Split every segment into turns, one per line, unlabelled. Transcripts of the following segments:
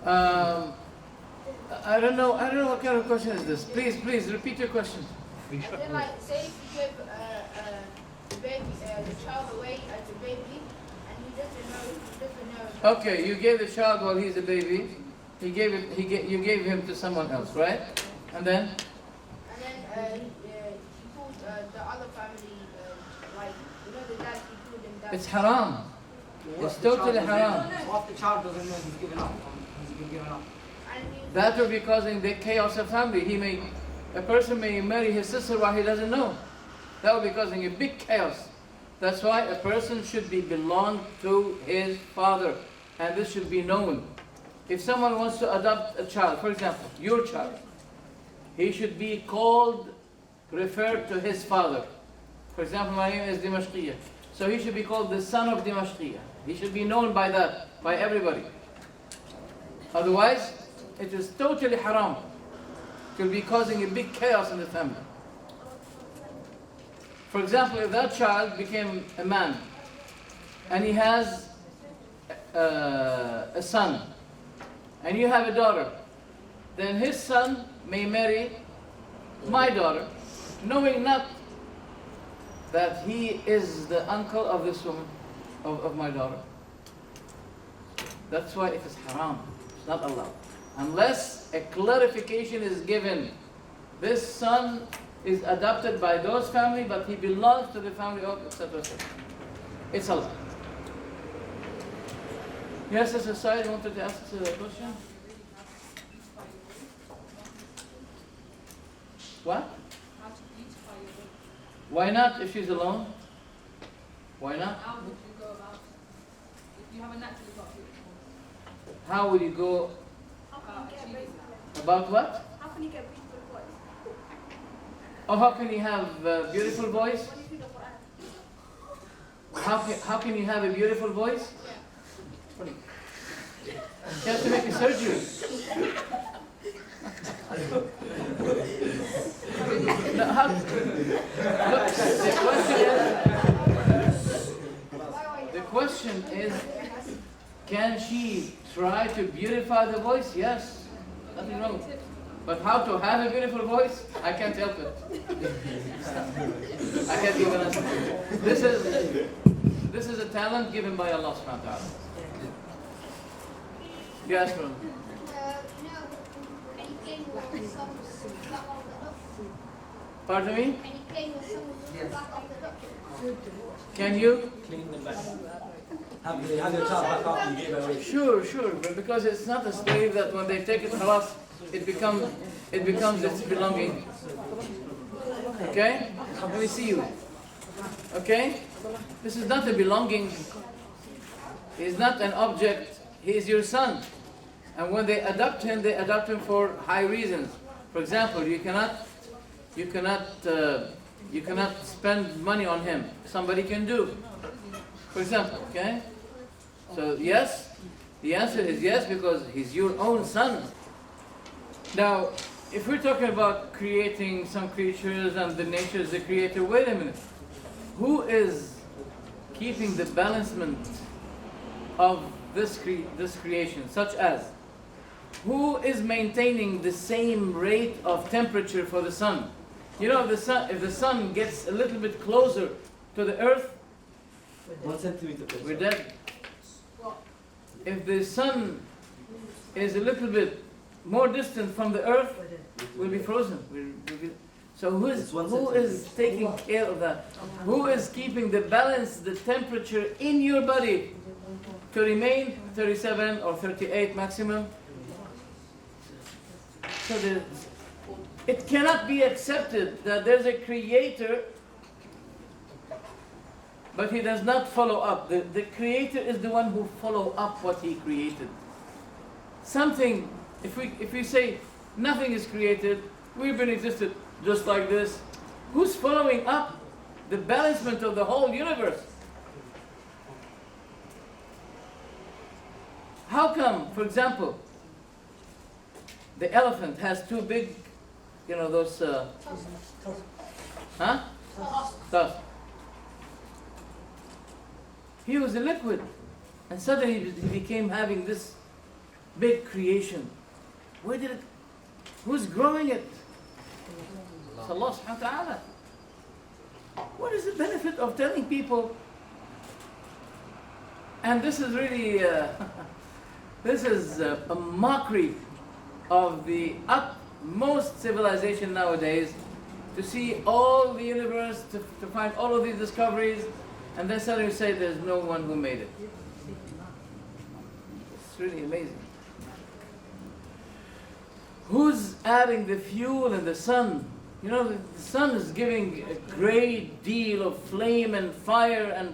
Um, I don't know what kind of question is this. Please repeat your question.
And then, like, say if you give the child away as a baby, and he doesn't know.
Okay, you gave the child while he's a baby. You gave him to someone else, right? And then?
And then he called the other family, like, the dad, he called him dad.
It's haram. It's totally haram.
What if the child doesn't know he's given up? He's been given up.
That will be causing the chaos of family. A person may marry his sister while he doesn't know. That will be causing a big chaos. That's why a person should belong to his father, and this should be known. If someone wants to adopt a child, for example, your child, he should be referred to his father. For example, my name is Dimashqiah. So he should be called the son of Dimashqiah. He should be known by that, by everybody. Otherwise, it is totally haram. It will be causing a big chaos in the family. For example, if that child became a man, and he has a son, and you have a daughter, then his son may marry my daughter, knowing not that he is the uncle of this woman, of my daughter. That's why it is haram. It's not allowed. Unless a clarification is given. This son is adopted by those family, but he belongs to the family of etc. It's allowed. Yes, Sister Said, you wanted to ask a question? What? Why not if she's alone? Why not?
How would you go about it? If you have a naturally got beautiful voice.
How would you go about what?
How can you get beautiful voice?
Oh, how can you have a beautiful voice? How can you have a beautiful voice? You have to make a surgery. No, look, the question is, can she try to beautify the voice? Yes, nothing wrong. But how to have a beautiful voice? I can't help it. I can't even answer. This is a talent given by Allah subhanahu wa ta'ala. Yes, ma'am. Pardon me? Can you?
Clean them back. Have your child back up and give away.
Sure, but because it's not a slave that when they take it halas, it becomes its belonging. Okay? Let me see you. Okay? This is not a belonging. He is not an object. He is your son. And when they adopt him for high reasons. For example, you cannot spend money on him. Somebody can do. For example, okay? So yes, the answer is yes, because he's your own son. Now, if we're talking about creating some creatures and the nature is the creator, wait a minute. Who is keeping the balancement of this creation, such as who is maintaining the same rate of temperature for the sun? You know, if the sun gets a little bit closer to the earth,
1 centimeter.
we're dead. If the sun is a little bit more distant from the earth, we'll be frozen. So who is taking care of that? Who is keeping the balance, the temperature in your body to remain 37 or 38 maximum? So it cannot be accepted that there's a creator, but he does not follow up. The creator is the one who follow up what he created. Something, if we say nothing is created, we've been existed just like this, who's following up the balancement of the whole universe? How come, for example, the elephant has two big, those, tusks. He was a liquid, and suddenly he became having this big creation, who's growing it? It's Allah subhanahu wa ta'ala. What is the benefit of telling people? And this is really, this is a mockery of the utmost civilization nowadays, to see all the universe, to find all of these discoveries, and then suddenly say there's no one who made it. It's really amazing. Who's adding the fuel in the sun? You know, the sun is giving a great deal of flame and fire, and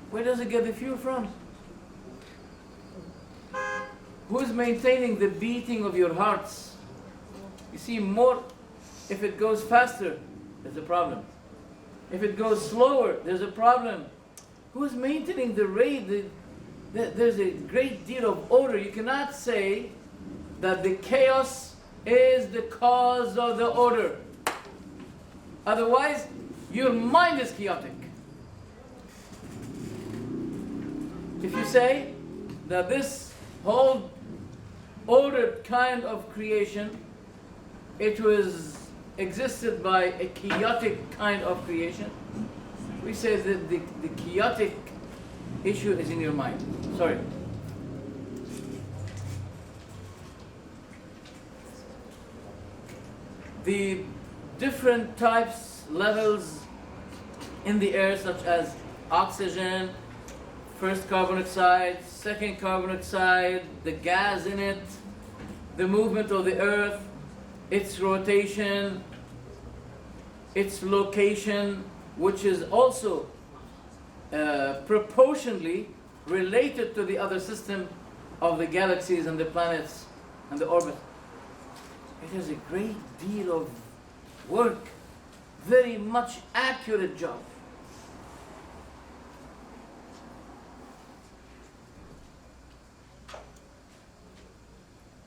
where does it get the fuel from? Who's maintaining the beating of your hearts? You see, if it goes faster, there's a problem. If it goes slower, there's a problem. Who's maintaining the rate? There's a great deal of order. You cannot say that the chaos is the cause of the order. Otherwise, your mind is chaotic. If you say that this whole ordered kind of creation, it was existed by a chaotic kind of creation, we say that the chaotic issue is in your mind. Sorry. The different types, levels in the air, such as oxygen, first carbon dioxide, second carbon dioxide, the gas in it, the movement of the earth, its rotation, its location, which is also proportionally related to the other system of the galaxies and the planets and the orbit. It is a great deal of work, very much accurate job.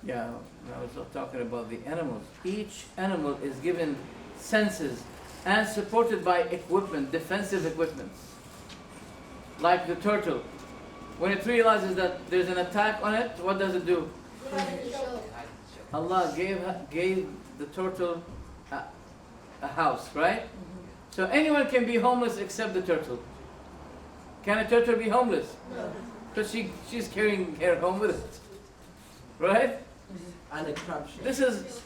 Yeah, I was talking about the animals. Each animal is given senses and supported by equipment, defensive equipment. Like the turtle. When it realizes that there's an attack on it, what does it do? Allah gave the turtle a house, right? So anyone can be homeless except the turtle. Can a turtle be homeless?
No.
Because she's carrying her home with it. Right?
And a crab shell.
This is,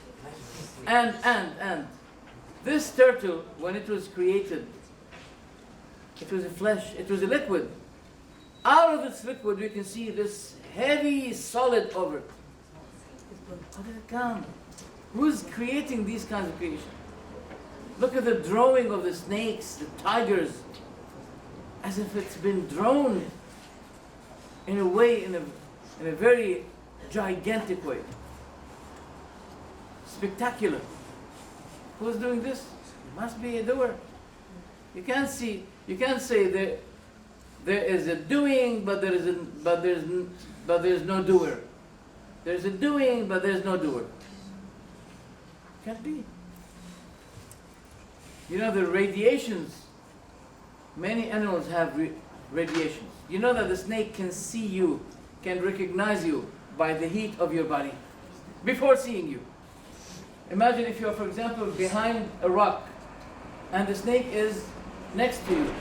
and this turtle, when it was created, it was a flesh, it was a liquid. Out of this liquid we can see this heavy solid over it. How did it come? Who's creating these kinds of creation? Look at the drawing of the snakes, the tigers, as if it's been drawn in a way, in a very gigantic way. Spectacular. Who's doing this? It must be a doer. You can't say there is a doing, but there's no doer. There's a doing, but there's no doer. Can't be. You know the radiations. Many animals have radiations. You know that the snake can see you, can recognize you by the heat of your body before seeing you. Imagine if you're, for example, behind a rock and the snake is next to you.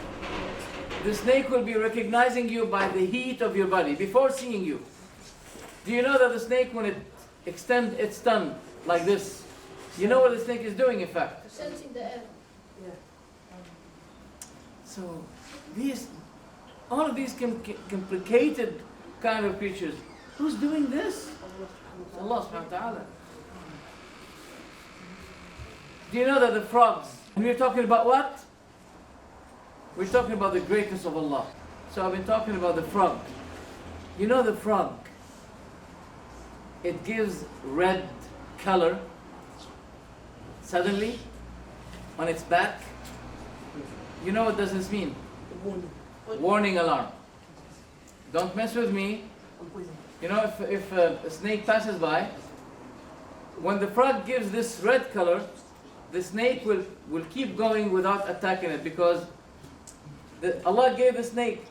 The snake will be recognizing you by the heat of your body before seeing you. Do you know that the snake, when it extends its tongue like this, you know what the snake is doing in fact?
Sensing the air.
So all of these complicated kind of creatures, who's doing this? It's Allah subhanahu wa ta'ala. Do you know that the frogs, and we're talking about what? We're talking about the greatness of Allah. So I've been talking about the frog. You know the frog, it gives red color suddenly on its back. You know what does this mean? Warning alarm. Don't mess with me. You know, if a snake passes by, when the frog gives this red color, the snake will keep going without attacking it, because Allah gave the snake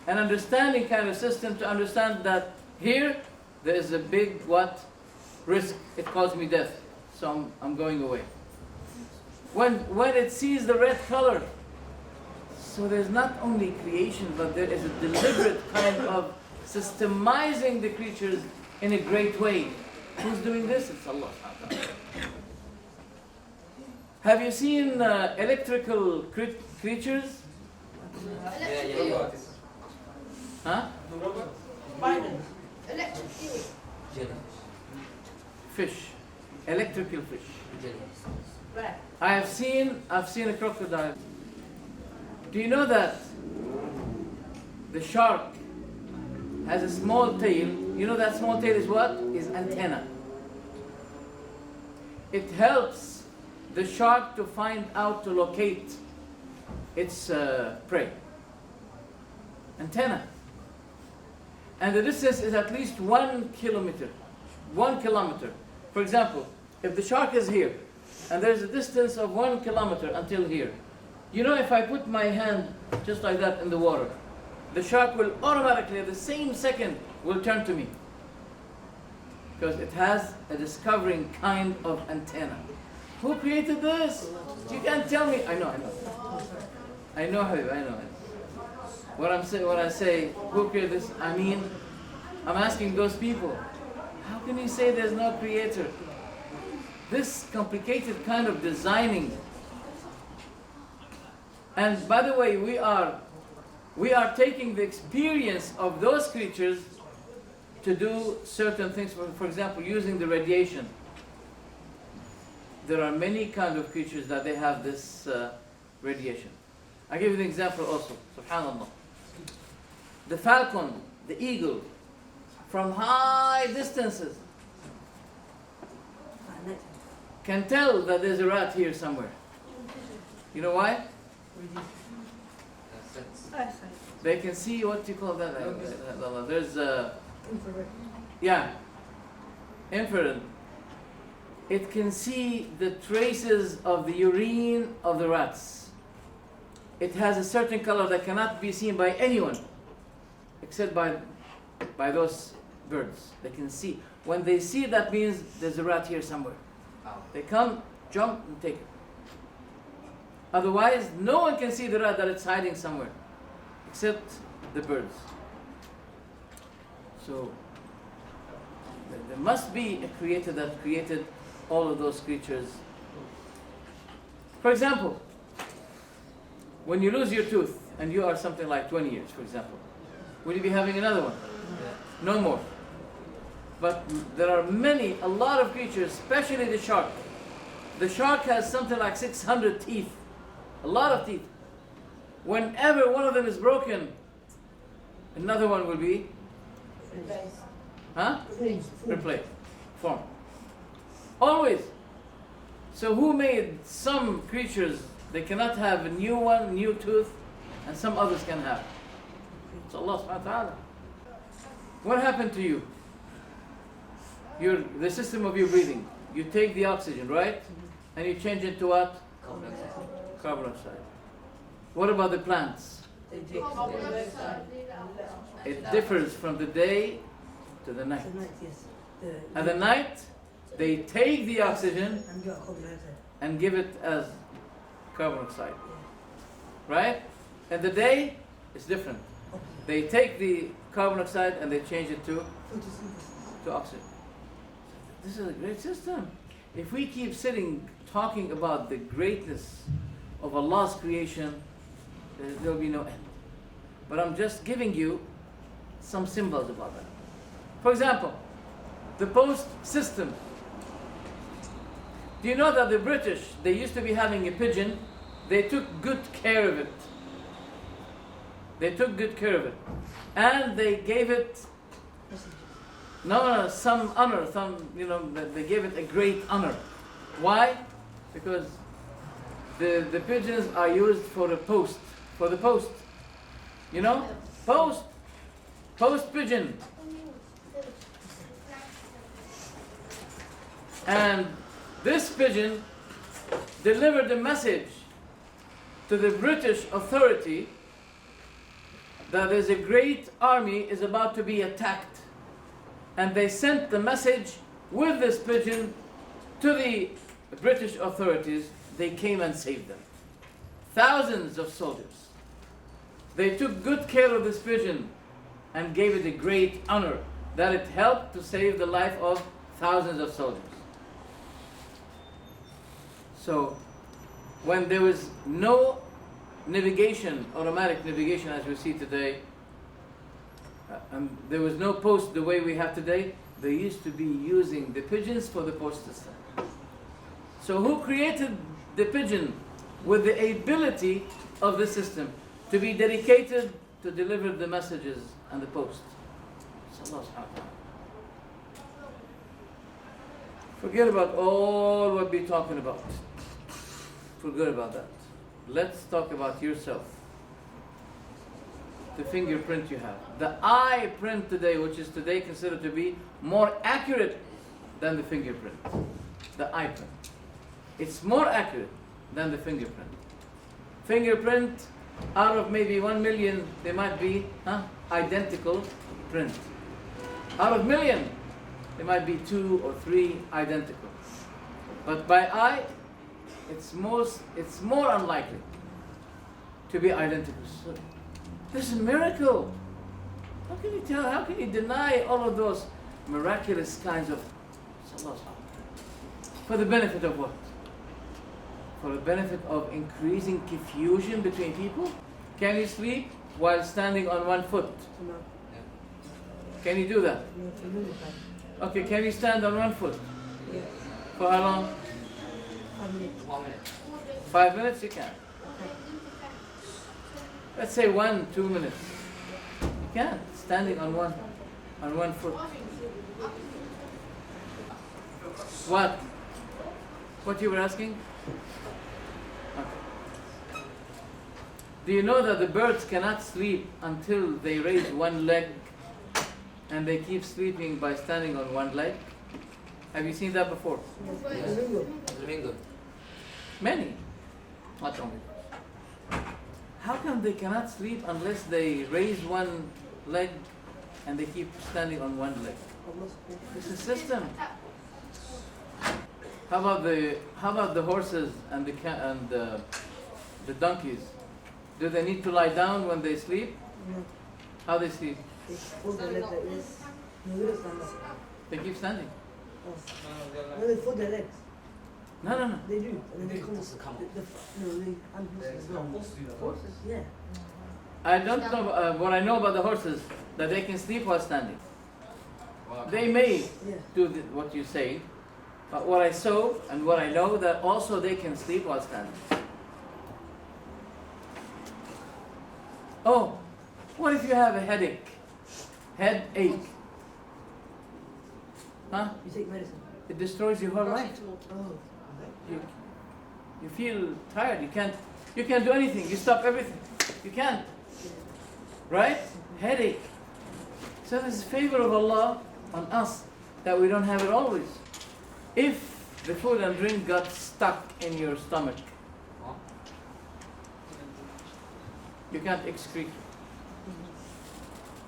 an understanding kind of system to understand that Here, there is a big what? Risk. It caused me death. So I'm going away. When it sees the red color, so there's not only creation, but there is a deliberate kind of systemizing the creatures in a great way. Who's doing this? It's Allah. Have you seen electrical creatures?
Yeah.
Huh?
Electric eel.
Fish. Electrical fish.
Right.
I've seen a crocodile. Do you know that the shark has a small tail? You know that small tail is what? Is antenna. It helps the shark to find out, to locate its prey. Antenna. And the distance is at least 1 kilometer. 1 kilometer. For example, if the shark is here, and there's a distance of 1 kilometer until here, you know, if I put my hand just like that in the water, the shark will automatically, at the same second, will turn to me. Because it has a discovering kind of antenna. Who created this? You can't tell me. I know. I know, Habib, I know. When I say, who created this, I mean, I'm asking those people, how can you say there's no creator? This complicated kind of designing. And by the way, we are taking the experience of those creatures to do certain things. For example, using the radiation. There are many kind of creatures that they have this radiation. I give you an example also. Subhanallah. The falcon, the eagle, from high distances, can tell that there's a rat here somewhere. You know why? They can see, what do you call that? There's infrared. It can see the traces of the urine of the rats. It has a certain color that cannot be seen by anyone except by those birds. They can see. When they see, that means there's a rat here somewhere. They come, jump, and take it. Otherwise, no one can see the rat that it's hiding somewhere except the birds. So there must be a creator that created all of those creatures. For example, when you lose your tooth and you are something like 20 years, for example, will you be having another one? No more. But there are a lot of creatures, especially the shark. The shark has something like 600 teeth. A lot of teeth. Whenever one of them is broken, another one will be replaced. Formed. Always. So who made some creatures, they cannot have a new one, new tooth, and some others can have? It's Allah subhanahu wa ta'ala. What happened to you? The system of your breathing. You take the oxygen, right? And you change it to what? Carbon dioxide. What about the plants? It differs from the day to the night. At the night, they take the oxygen and give it as carbon dioxide. Right? And the day is different. They take the carbon dioxide and they change it to oxygen. This is a great system. If we keep sitting talking about the greatness of Allah's creation, there will be no end. But I'm just giving you some symbols about that. For example, the post system. Do you know that the British, they used to be having a pigeon, they took good care of it. They took good care of it. And they gave it some honor, they gave it a great honor. Why? Because the pigeons are used for the post. You know? Post pigeon. And this pigeon delivered a message to the British authority that there's a great army is about to be attacked and they sent the message with this pigeon to the British authorities. They came and saved them. Thousands of soldiers. They took good care of this pigeon and gave it a great honor that it helped to save the life of thousands of soldiers. So, when there was no navigation, automatic navigation as we see today, and there was no post the way we have today, they used to be using the pigeons for the post system. So who created the pigeon with the ability of the system to be dedicated to deliver the messages and the post? It's Allah subhanahu wa ta'ala. Forget about all what we're talking about. Forget about that. Let's talk about yourself. The fingerprint you have. The eye print today, which is today considered to be more accurate than the fingerprint. The eye print. It's more accurate than the fingerprint. Fingerprint, out of maybe 1 million, there might be identical print. Out of million, there might be 2 or 3 identical. But by eye, it's more unlikely to be identical. So, this is a miracle. How can you deny all of those miraculous kinds of for the benefit of what? For the benefit of increasing confusion between people? Can you sleep while standing on one foot?
No.
Can you do that?
No.
Okay, can you stand on one foot?
Yes.
For how long?
5 minutes.
1 minute.
5 minutes? You can. Let's say 1-2 minutes. You can't. Standing on one foot. What? What you were asking? Okay. Do you know that the birds cannot sleep until they raise one leg, and they keep sleeping by standing on one leg? Have you seen that before?
Yes. Flamingo.
Many. Not only. How come they cannot sleep unless they raise one leg and they keep standing on one leg? It's a system. How about the horses and the donkeys? Do they need to lie down when they sleep?
No.
How they sleep?
They fold their legs like this. No, they don't stand up.
They keep standing.
No, they fold their legs.
No.
They do. And then they come.
Come.
No, they unhorse as well.
Horses?
Yeah.
I don't know. What I know about the horses, that they can sleep while standing. They may
Yeah.
do what you say, but what I saw and what I know, that also they can sleep while standing. Oh, what if you have a headache? Headache. Huh?
You take medicine.
It destroys your whole life.
Oh.
You feel tired. You can't do anything. You stop everything. You can't. Right? Headache. So this is favor of Allah on us that we don't have it always. If the food and drink got stuck in your stomach, you can't excrete.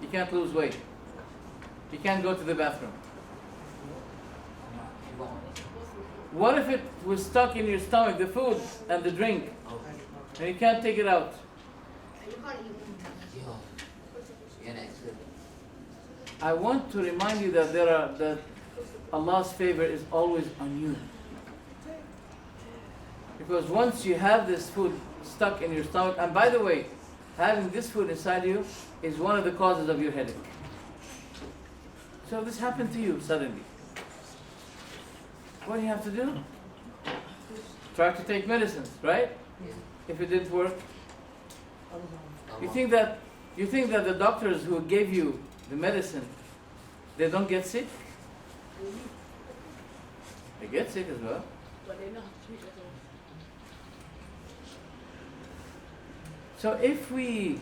You can't lose weight. You can't go to the bathroom. What if it was stuck in your stomach, the food and the drink, and you can't take it out? I want to remind you that Allah's favor is always on you. Because once you have this food stuck in your stomach, and by the way, having this food inside you is one of the causes of your headache. So this happened to you suddenly. What do you have to do? Try to take medicines, right? If it didn't work. You think that the doctors who gave you the medicine, they don't get sick? They get sick as well.
But they're not treated at all.
So if we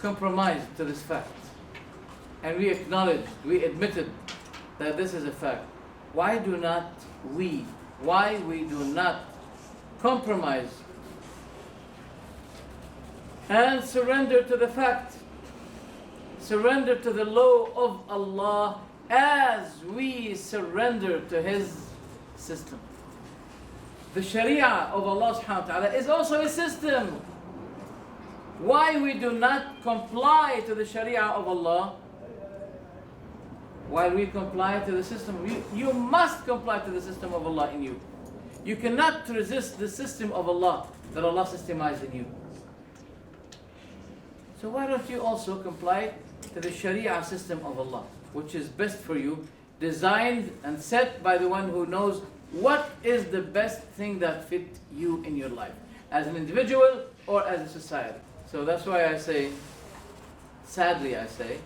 compromise to this fact, and we admitted that this is a fact, why we do not compromise and surrender to the fact, surrender to the law of Allah as we surrender to His system. The Sharia of Allah subhanahu wa ta'ala is also a system. Why we do not comply to the Sharia of Allah while we comply to the system? You must comply to the system of Allah in you. You cannot resist the system of Allah that Allah systemized in you. So why don't you also comply to the Sharia system of Allah, which is best for you, designed and set by the one who knows what is the best thing that fit you in your life, as an individual or as a society. So that's why I say, sadly I say,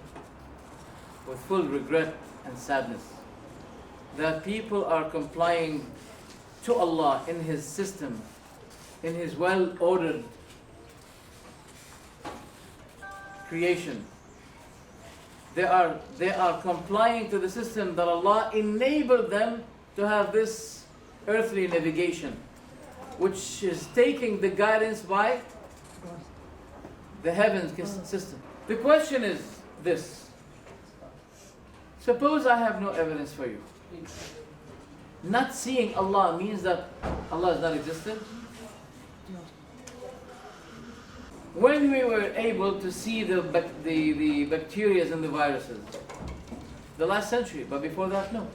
with full regret and sadness, that people are complying to Allah in His system, in His well-ordered creation. They are complying to the system that Allah enabled them to have this earthly navigation, which is taking the guidance by the heavens system. The question is this: suppose I have no evidence for you. Not seeing Allah means that Allah is not existent? When we were able to see the bacteria and the viruses, the last century, but before that, no.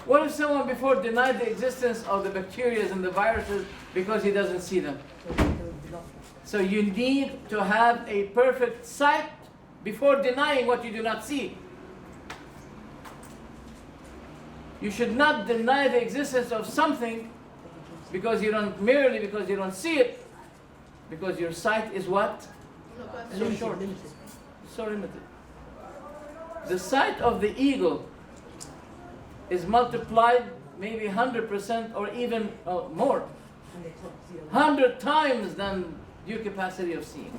What if someone before denied the existence of the bacteria and the viruses because he doesn't see them? So you need to have a perfect sight before denying what you do not see. You should not deny the existence of something because you don't see it, because your sight is what? So short, so limited. The sight of the eagle is multiplied maybe 100% or even more, 100 times than your capacity of seeing.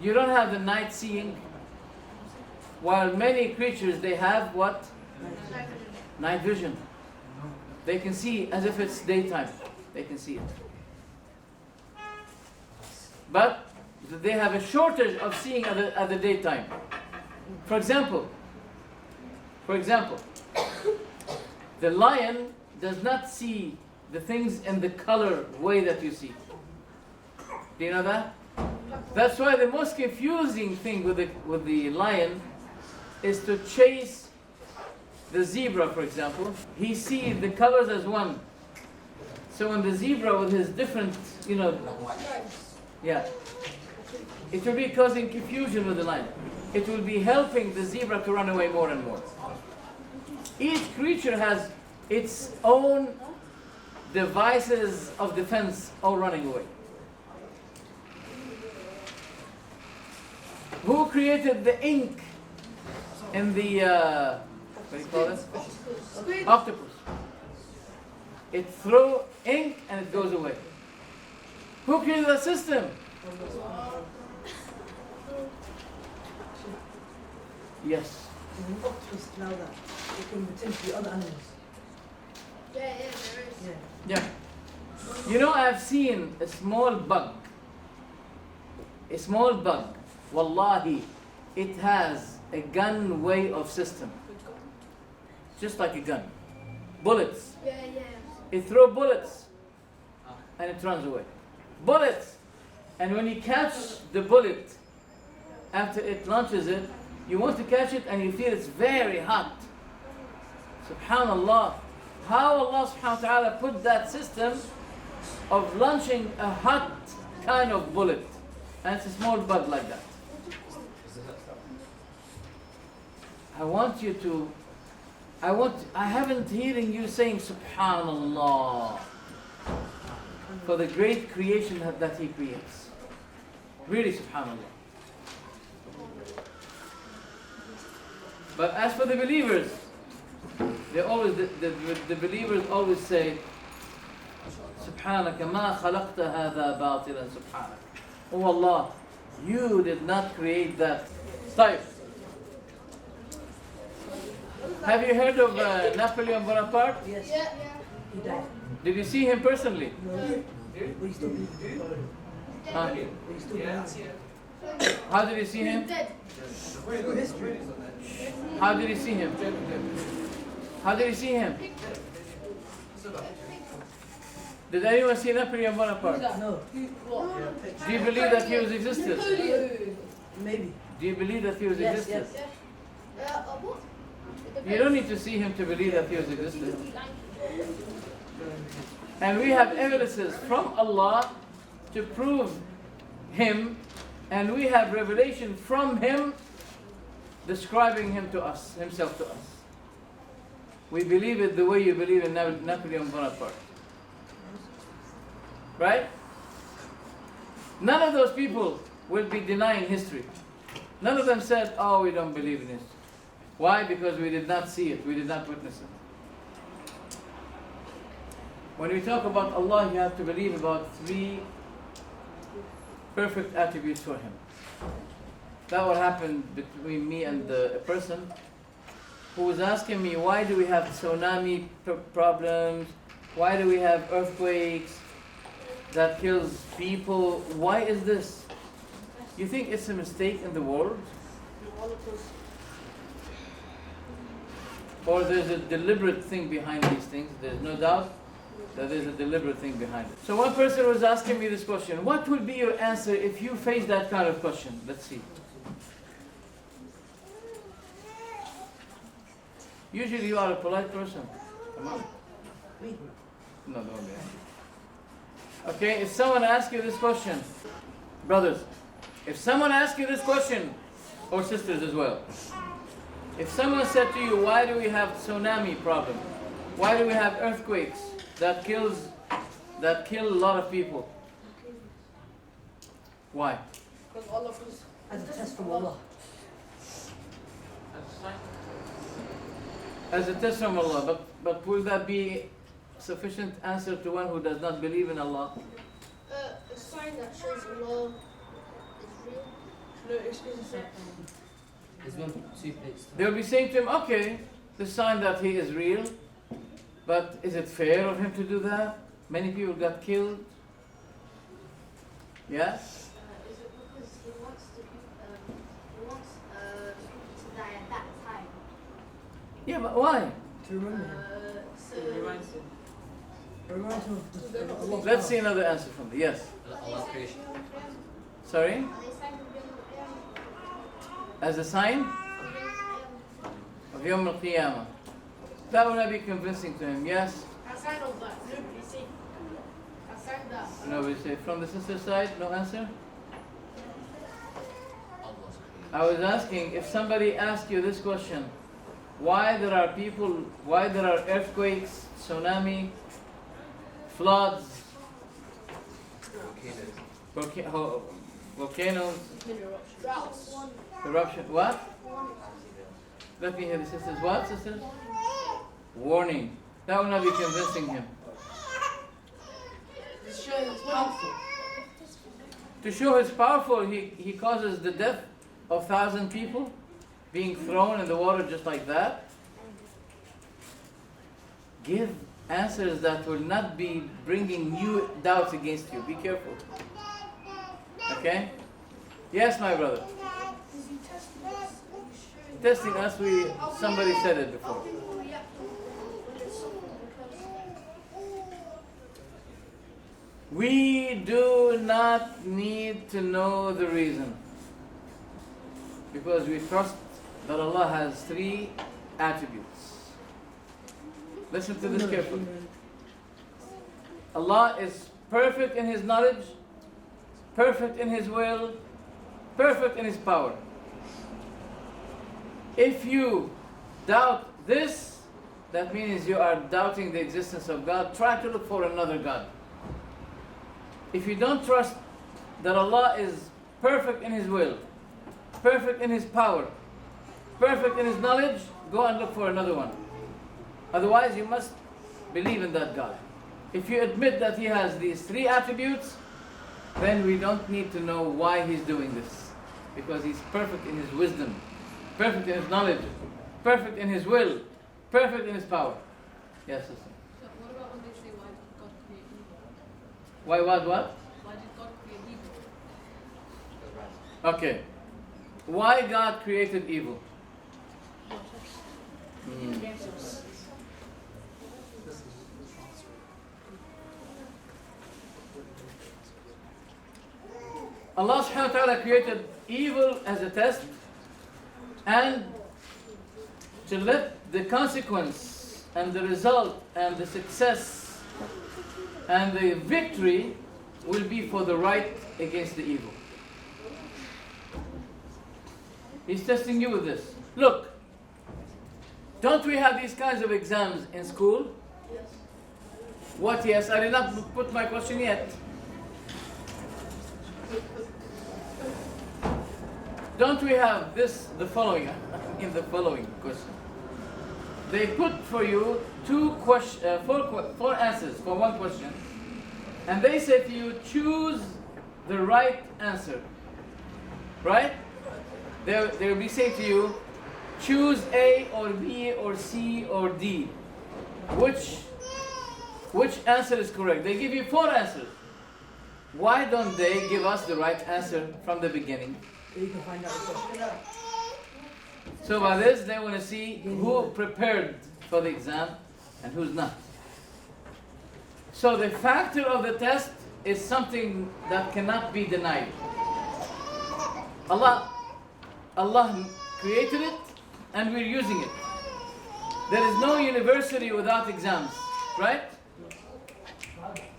You don't have the night seeing, while many creatures, they have what? Night vision. They can see as if it's daytime. They can see it. But they have a shortage of seeing at the daytime. For example, the lion does not see the things in the color way that you see. Do you know that? That's why the most confusing thing with the lion is to chase the zebra, for example. He sees the colors as one. So when the zebra with his different, it will be causing confusion with the lion. It will be helping the zebra to run away more and more. Each creature has its own devices of defense all running away. Who created the ink in the, what do you call it? Octopus. It throws ink and it goes away. Who created the system? Yes.
There's an octopus now that it can pretend to be other animals.
Yeah, there is.
Yeah.
Yeah. I've seen a small bug. Wallahi, it has a gun way of system. Just like a gun. Bullets.
Yeah.
It throws bullets and it runs away. Bullets. And when you catch the bullet, after it launches it, you want to catch it and you feel it's very hot. Subhanallah. How Allah subhanahu wa ta'ala put that system of launching a hot kind of bullet. And it's a small bug like that. I haven't hearing you saying Subhanallah for the great creation that He creates. Really Subhanallah. But as for the believers, the believers always say, Subhanaka ma khalaqta hadha batilan subhanak. Oh Allah, you did not create that. Type. Have you heard of Napoleon Bonaparte?
Yes.
Yeah.
He died.
Did you see him personally?
No. But he's still breathing.
Huh?
But he's still breathing.
How did he see him?
Dead.
Through history.
How did he see him? How did he see him? Did anyone see Napoleon Bonaparte?
No.
Do you believe that he was existed?
Maybe.
Do you believe that he was
Yes,
existed?
yes.
What?
You don't need to see him to believe that he was existed. And we have evidences from Allah to prove him, and we have revelation from him describing him to us, himself to us. We believe it the way you believe in Napoleon Bonaparte. Right? None of those people will be denying history. None of them said, oh, we don't believe in history. Why? Because we did not see it, we did not witness it. When we talk about Allah, you have to believe about 3 perfect attributes for Him. That what happened between me and a person who was asking me, why do we have tsunami problems? Why do we have earthquakes that kills people? Why is this? You think it's a mistake in the world? Or there's a deliberate thing behind these things? There's no doubt that there's a deliberate thing behind it. So one person was asking me this question. What would be your answer if you face that kind of question? Let's see. Usually you are a polite person. Come on.
Me.
No, don't be. Okay, if someone asks you this question, brothers, if someone asks you this question, or sisters as well, if someone said to you, why do we have tsunami problem? Why do we have earthquakes that kill a lot of people? Why?
As a test from Allah.
As a test from Allah, but will that be sufficient answer to one who does not believe in Allah?
A sign that shows Allah is real.
No, it's a sign.
There's 1, 2 plates.
They'll be saying to him, okay, the sign that he is real, but is it fair of him to do that? Many people got killed. Yeah?
Is it because he wants people to die at that time?
Yeah, but why?
To remember him.
So
Reminds him.
Reminds him of Allah.
Let's see another answer from the yes.
Allah's creation.
Sorry?
are they signs of Yom
As a sign of Yawm al-Qiyamah. That would not be convincing to him, yes?
A sign of that. Nobody say. A sign that.
Nobody say. From the sister side, no answer?
Allah's creation.
I was asking, if somebody asked you this question, why there are earthquakes, tsunami, floods, volcanoes,
Droughts.
eruption, what? Let me hear the sisters. What, sisters? Warning. That will not be convincing him.
It's showing it's powerful.
To show he's powerful, he causes the death of 1,000 people being thrown in the water just like that. Give answers that will not be bringing new doubts against you. Be careful. Okay? Yes, my brother. Testing us, somebody said it before. We do not need to know the reason, because we trust that Allah has 3 attributes. Listen to this carefully. Allah is perfect in His knowledge, perfect in His will, perfect in His power. If you doubt this, that means you are doubting the existence of God. Try to look for another God. If you don't trust that Allah is perfect in His will, perfect in His power, perfect in His knowledge, go and look for another one. Otherwise, you must believe in that God. If you admit that He has these 3 attributes, then we don't need to know why He's doing this. Because He's perfect in His wisdom, perfect in His knowledge, perfect in His will, perfect in His power. Yes, sister.
So what about when they say, why did God create evil?
Why, what?
Why did God create evil?
Okay. Why God created evil? Allah subhanahu wa ta'ala created evil as a test and to let the consequence and the result and the success and the victory will be for the right against the evil. He's testing you with this. Look, don't we have these kinds of exams in school?
Yes.
What? Yes, I did not put my question yet. Don't we have this, the following, in the following question? They put for you four answers for one question, and they say to you, choose the right answer. Right? They'll be saying to you, choose A or B or C or D. Which answer is correct? They give you four answers. Why don't they give us the right answer from the beginning?
So you can find out the question.
So by this, they want to see who prepared for the exam and who's not. So the factor of the test is something that cannot be denied. Allah created it and we're using it. There is no university without exams, right?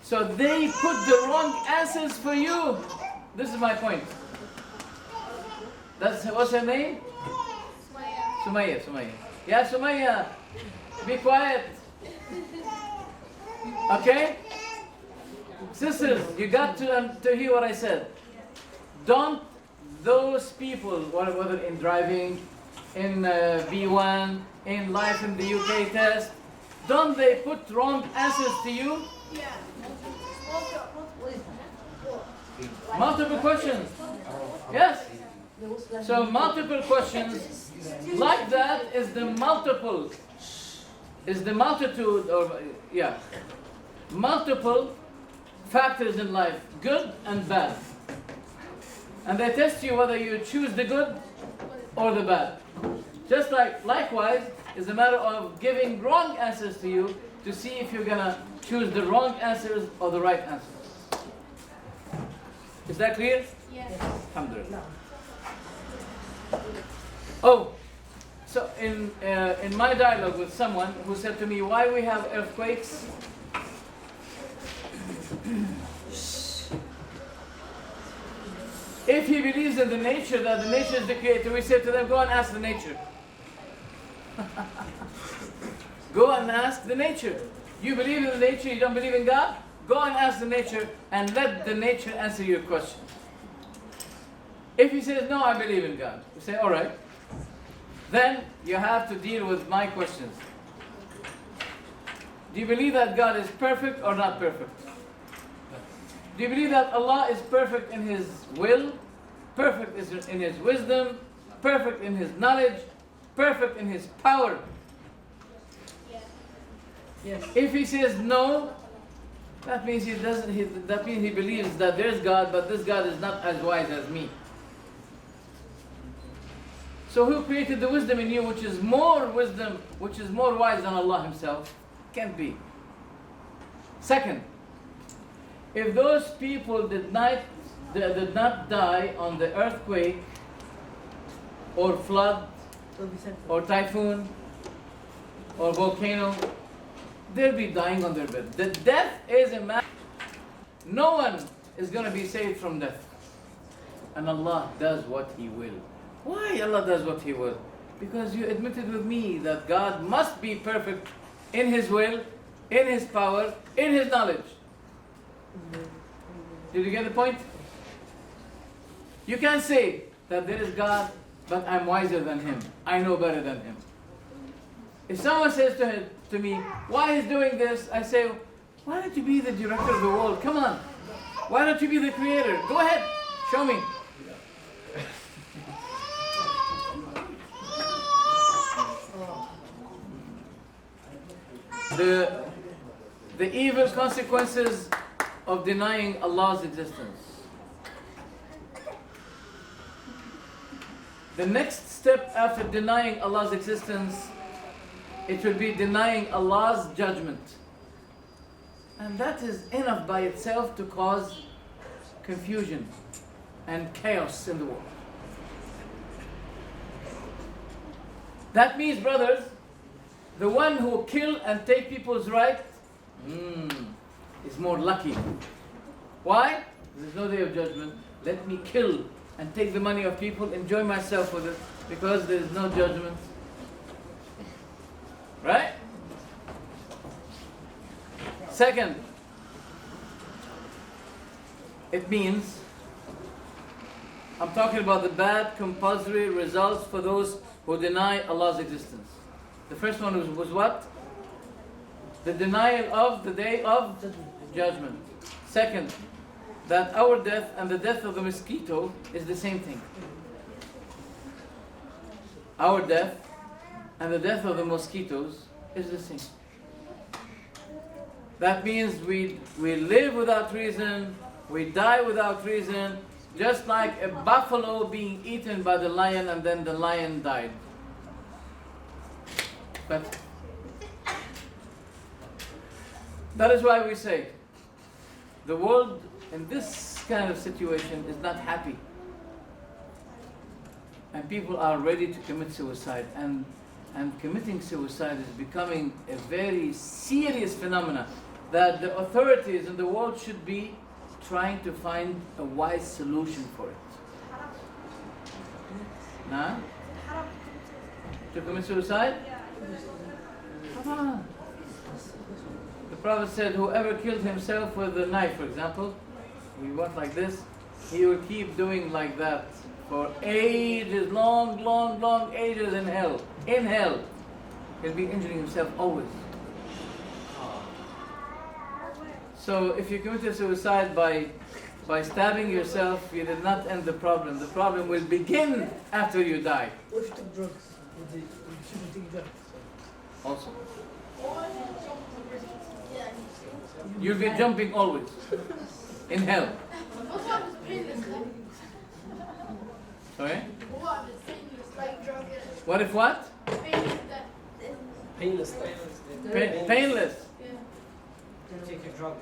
So they put the wrong answers for you. This is my point. What's her name? Sumaya. Yeah, Sumaya. Be quiet. Okay? Sisters, you got to hear what I said. Don't those people, whether in driving, in B1, in life in the UK test, don't they put wrong answers to you?
Yeah.
Multiple questions. Yes. So multiple questions like that is the multitude or multiple factors in life, good and bad. And they test you whether you choose the good or the bad. Just likewise is a matter of giving wrong answers to you to see if you're gonna choose the wrong answers or the right answers. Is that clear?
Yes.
Alhamdulillah. Oh, so in my dialogue with someone who said to me, why we have earthquakes? If he believes in the nature, that the nature is the creator, we say to them, go and ask the nature. Go and ask the nature. You believe in the nature, you don't believe in God? Go and ask the nature and let the nature answer your question. If he says, no, I believe in God, you say, all right. Then you have to deal with my questions. Do you believe that God is perfect or not perfect? Do you believe that Allah is perfect in His will, perfect in His wisdom, perfect in His knowledge, perfect in His power?
Yes.
If he says no, that means he believes that there's God, but this God is not as wise as me. So who created the wisdom in you, which is more wisdom, which is more wise than Allah Himself? Can't be. Second, if those people did not die on the earthquake or flood or typhoon or volcano, they'll be dying on their bed. The death is a matter. No one is going to be saved from death. And Allah does what He will. Why Allah does what He will? Because you admitted with me that God must be perfect in His will, in His power, in His knowledge. Did you get the point? You can't say that there is God, but I'm wiser than Him. I know better than Him. If someone says to me, why is doing this? I say, why don't you be the director of the world? Come on. Why don't you be the creator? Go ahead. Show me. The evil consequences of denying Allah's existence. The next step after denying Allah's existence, it will be denying Allah's judgment. And that is enough by itself to cause confusion and chaos in the world. That means, brothers, the one who kill and take people's right is more lucky. Why? There's no day of judgment. Let me kill and take the money of people, enjoy myself with it, because there is no judgment. Right? Second, it means, I'm talking about the bad compulsory results for those who deny Allah's existence. The first one was what? The denial of the day of judgment. Second, that our death and the death of the mosquito is the same thing. Our death and the death of the mosquitoes is the same. That means we live without reason, we die without reason, just like a buffalo being eaten by the lion and then the lion died. But that is why we say the world in this kind of situation is not happy. And people are ready to commit suicide. And committing suicide is becoming a very serious phenomenon that the authorities in the world should be trying to find a wise solution for it. Nah? To commit suicide? Come on. The Prophet said, whoever killed himself with a knife, for example, he went like this, he will keep doing like that for ages, long ages in hell. In hell. He'll be injuring himself always. So if you committed suicide by stabbing yourself, you did not end the problem. The problem will begin after you die.
What if you took drugs? You shouldn't take drugs.
Also. You'll be jumping always. In hell.
What happens painless then?
Sorry?
What happens painless, like drug it?
What if what?
Painless then?
Painless.
Painless.
Yeah.
Take your drug.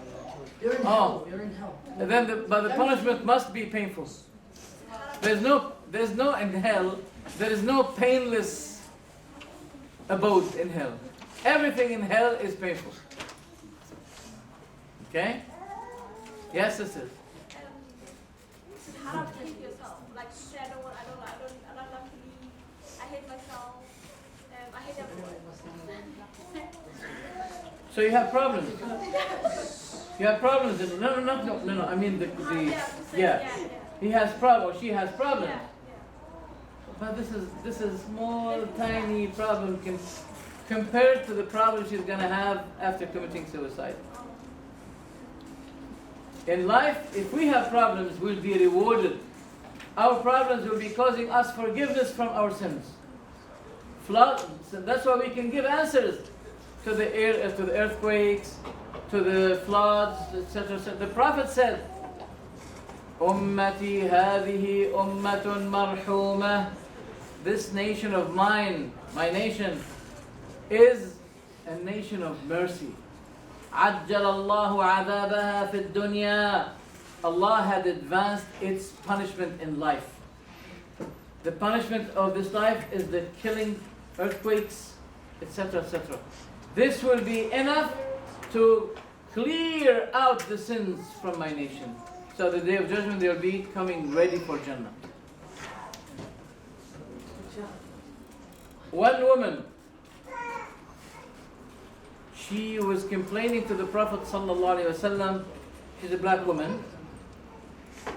You're in hell. You're in hell.
And then but the punishment must be painful. There's no in hell, there is no painless abode in hell. Everything in hell is painful. Okay? Yes, sisters.
How to hate yourself? Like you said, I don't love me. I hate myself. I hate everyone.
So you have problems. You have problems. No. I mean yeah. He has problems. She has problems. But this is small, tiny problem compared to the problem she's gonna have after committing suicide. In life, if we have problems, we'll be rewarded. Our problems will be causing us forgiveness from our sins. Floods. That's why we can give answers to the earthquakes, to the floods, etc. The Prophet said, "Ummati hadihi ummatun marhumah." This nation of mine, my nation, is a nation of mercy. عَجَّلَ اللَّهُ عَذَابَهَا فِي الدُّنْيَا. Allah had advanced its punishment in life. The punishment of this life is the killing, earthquakes, etc., etc. This will be enough to clear out the sins from my nation. So the day of judgment they will be coming ready for Jannah. One woman, she was complaining to the Prophet ﷺ. She's a black woman,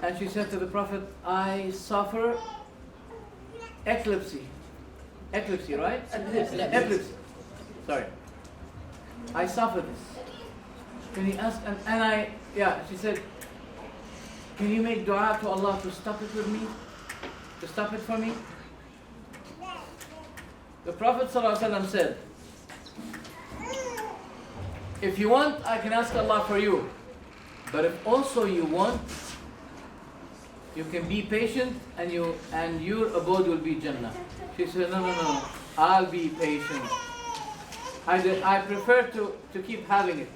and she said to the Prophet, I suffer epilepsy. Epilepsy, right? Epilepsy. Sorry. I suffer this. Can you ask? She said, can you make dua to Allah to stop it with me? To stop it for me? The Prophet ﷺ said, if you want, I can ask Allah for you. But if also you want, you can be patient and your abode will be Jannah. She said, no, I'll be patient. I prefer to keep having it.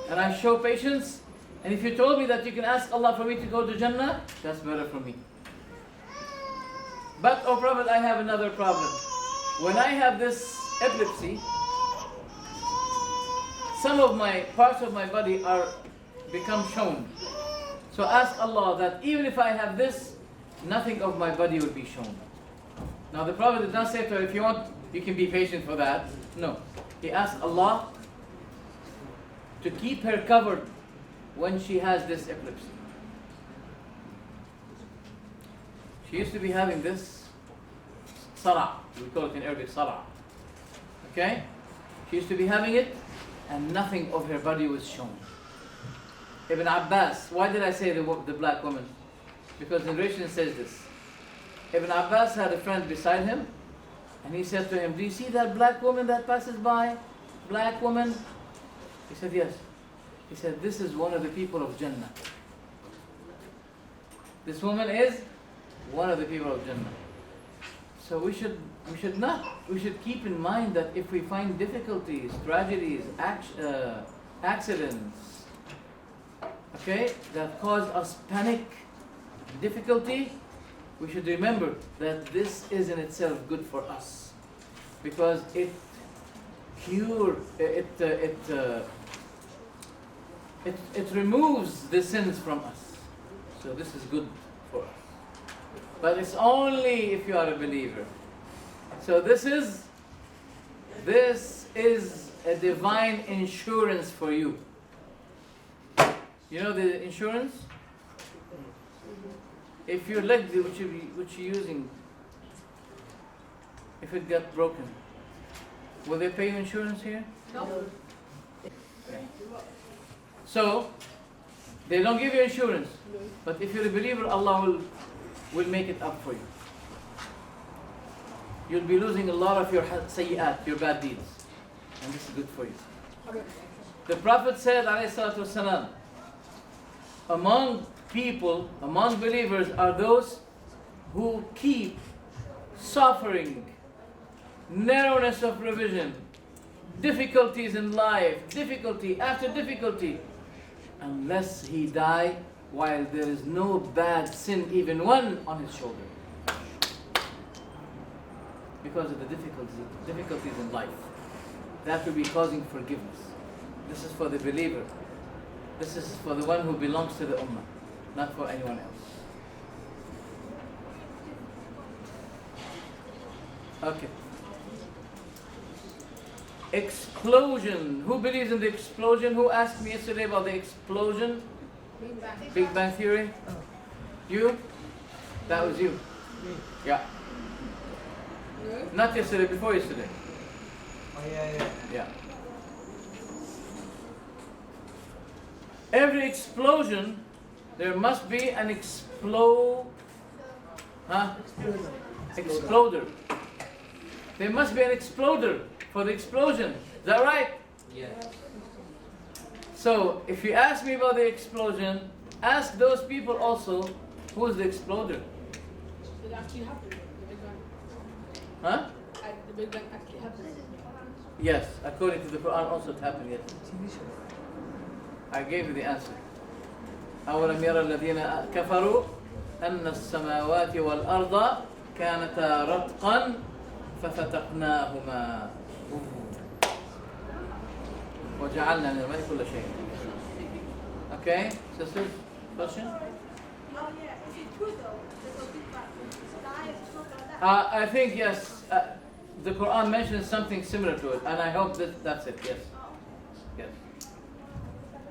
And I show patience. And if you told me that you can ask Allah for me to go to Jannah, that's better for me. But, oh Prophet, I have another problem. When I have this epilepsy, some of my parts of my body are become shown. So ask Allah that even if I have this, nothing of my body will be shown. Now the Prophet did not say to her, if you want, you can be patient for that. No. He asked Allah to keep her covered when she has this epilepsy. She used to be having this sara. We call it in Arabic sara. Okay? She used to be having it and nothing of her body was shown. Ibn Abbas, why did I say the black woman? Because the narration says this. Ibn Abbas had a friend beside him and he said to him, do you see that black woman that passes by? Black woman? He said, yes. He said, this is one of the people of Jannah. This woman is one of the people of Jannah. So we should keep in mind that if we find difficulties, tragedies, accidents, okay, that cause us panic, difficulty, we should remember that this is in itself good for us, because it removes the sins from us. So this is good for us. But it's only if you are a believer. So this is a divine insurance for you. You know the insurance? If your leg, which you're using, if it got broken, will they pay you insurance here?
No.
Okay. So, they don't give you insurance. But if you're a believer, Allah will make it up for you. You'll be losing a lot of your sayyat, your bad deeds. And this is good for you. The Prophet said, alayhi salatu wasalam, among people, among believers are those who keep suffering, narrowness of provision, difficulties in life, difficulty after difficulty, unless he die while there is no bad sin, even one on his shoulder. Because of the difficulties in life. That will be causing forgiveness. This is for the believer. This is for the one who belongs to the ummah, not for anyone else. Okay. Explosion. Who believes in the explosion? Who asked me yesterday about the explosion? Big Bang Theory? You? That was you. Yeah. Not yesterday, before yesterday.
Oh, yeah.
Yeah. Every explosion, there must be an exploder. There must be an exploder for the explosion. Is that right?
Yeah.
So, if you ask me about the explosion, ask those people also, who is the exploder?
It actually happened. The Big Bang.
Huh?
The Big Bang actually happened.
Yes, according to the Quran also it happened, yes. I gave you the answer. أولم يرى الذين كفروا أن السماوات والأرض كانتا رتقا ففتقناهما وجعلنا من الماء كل شيء. Okay, sisters, question?
Oh yeah, is it true though? There's a big bang. The ayah is not like that.
I think yes. The Quran mentions something similar to it, and I hope that that's it. Yes. Yes.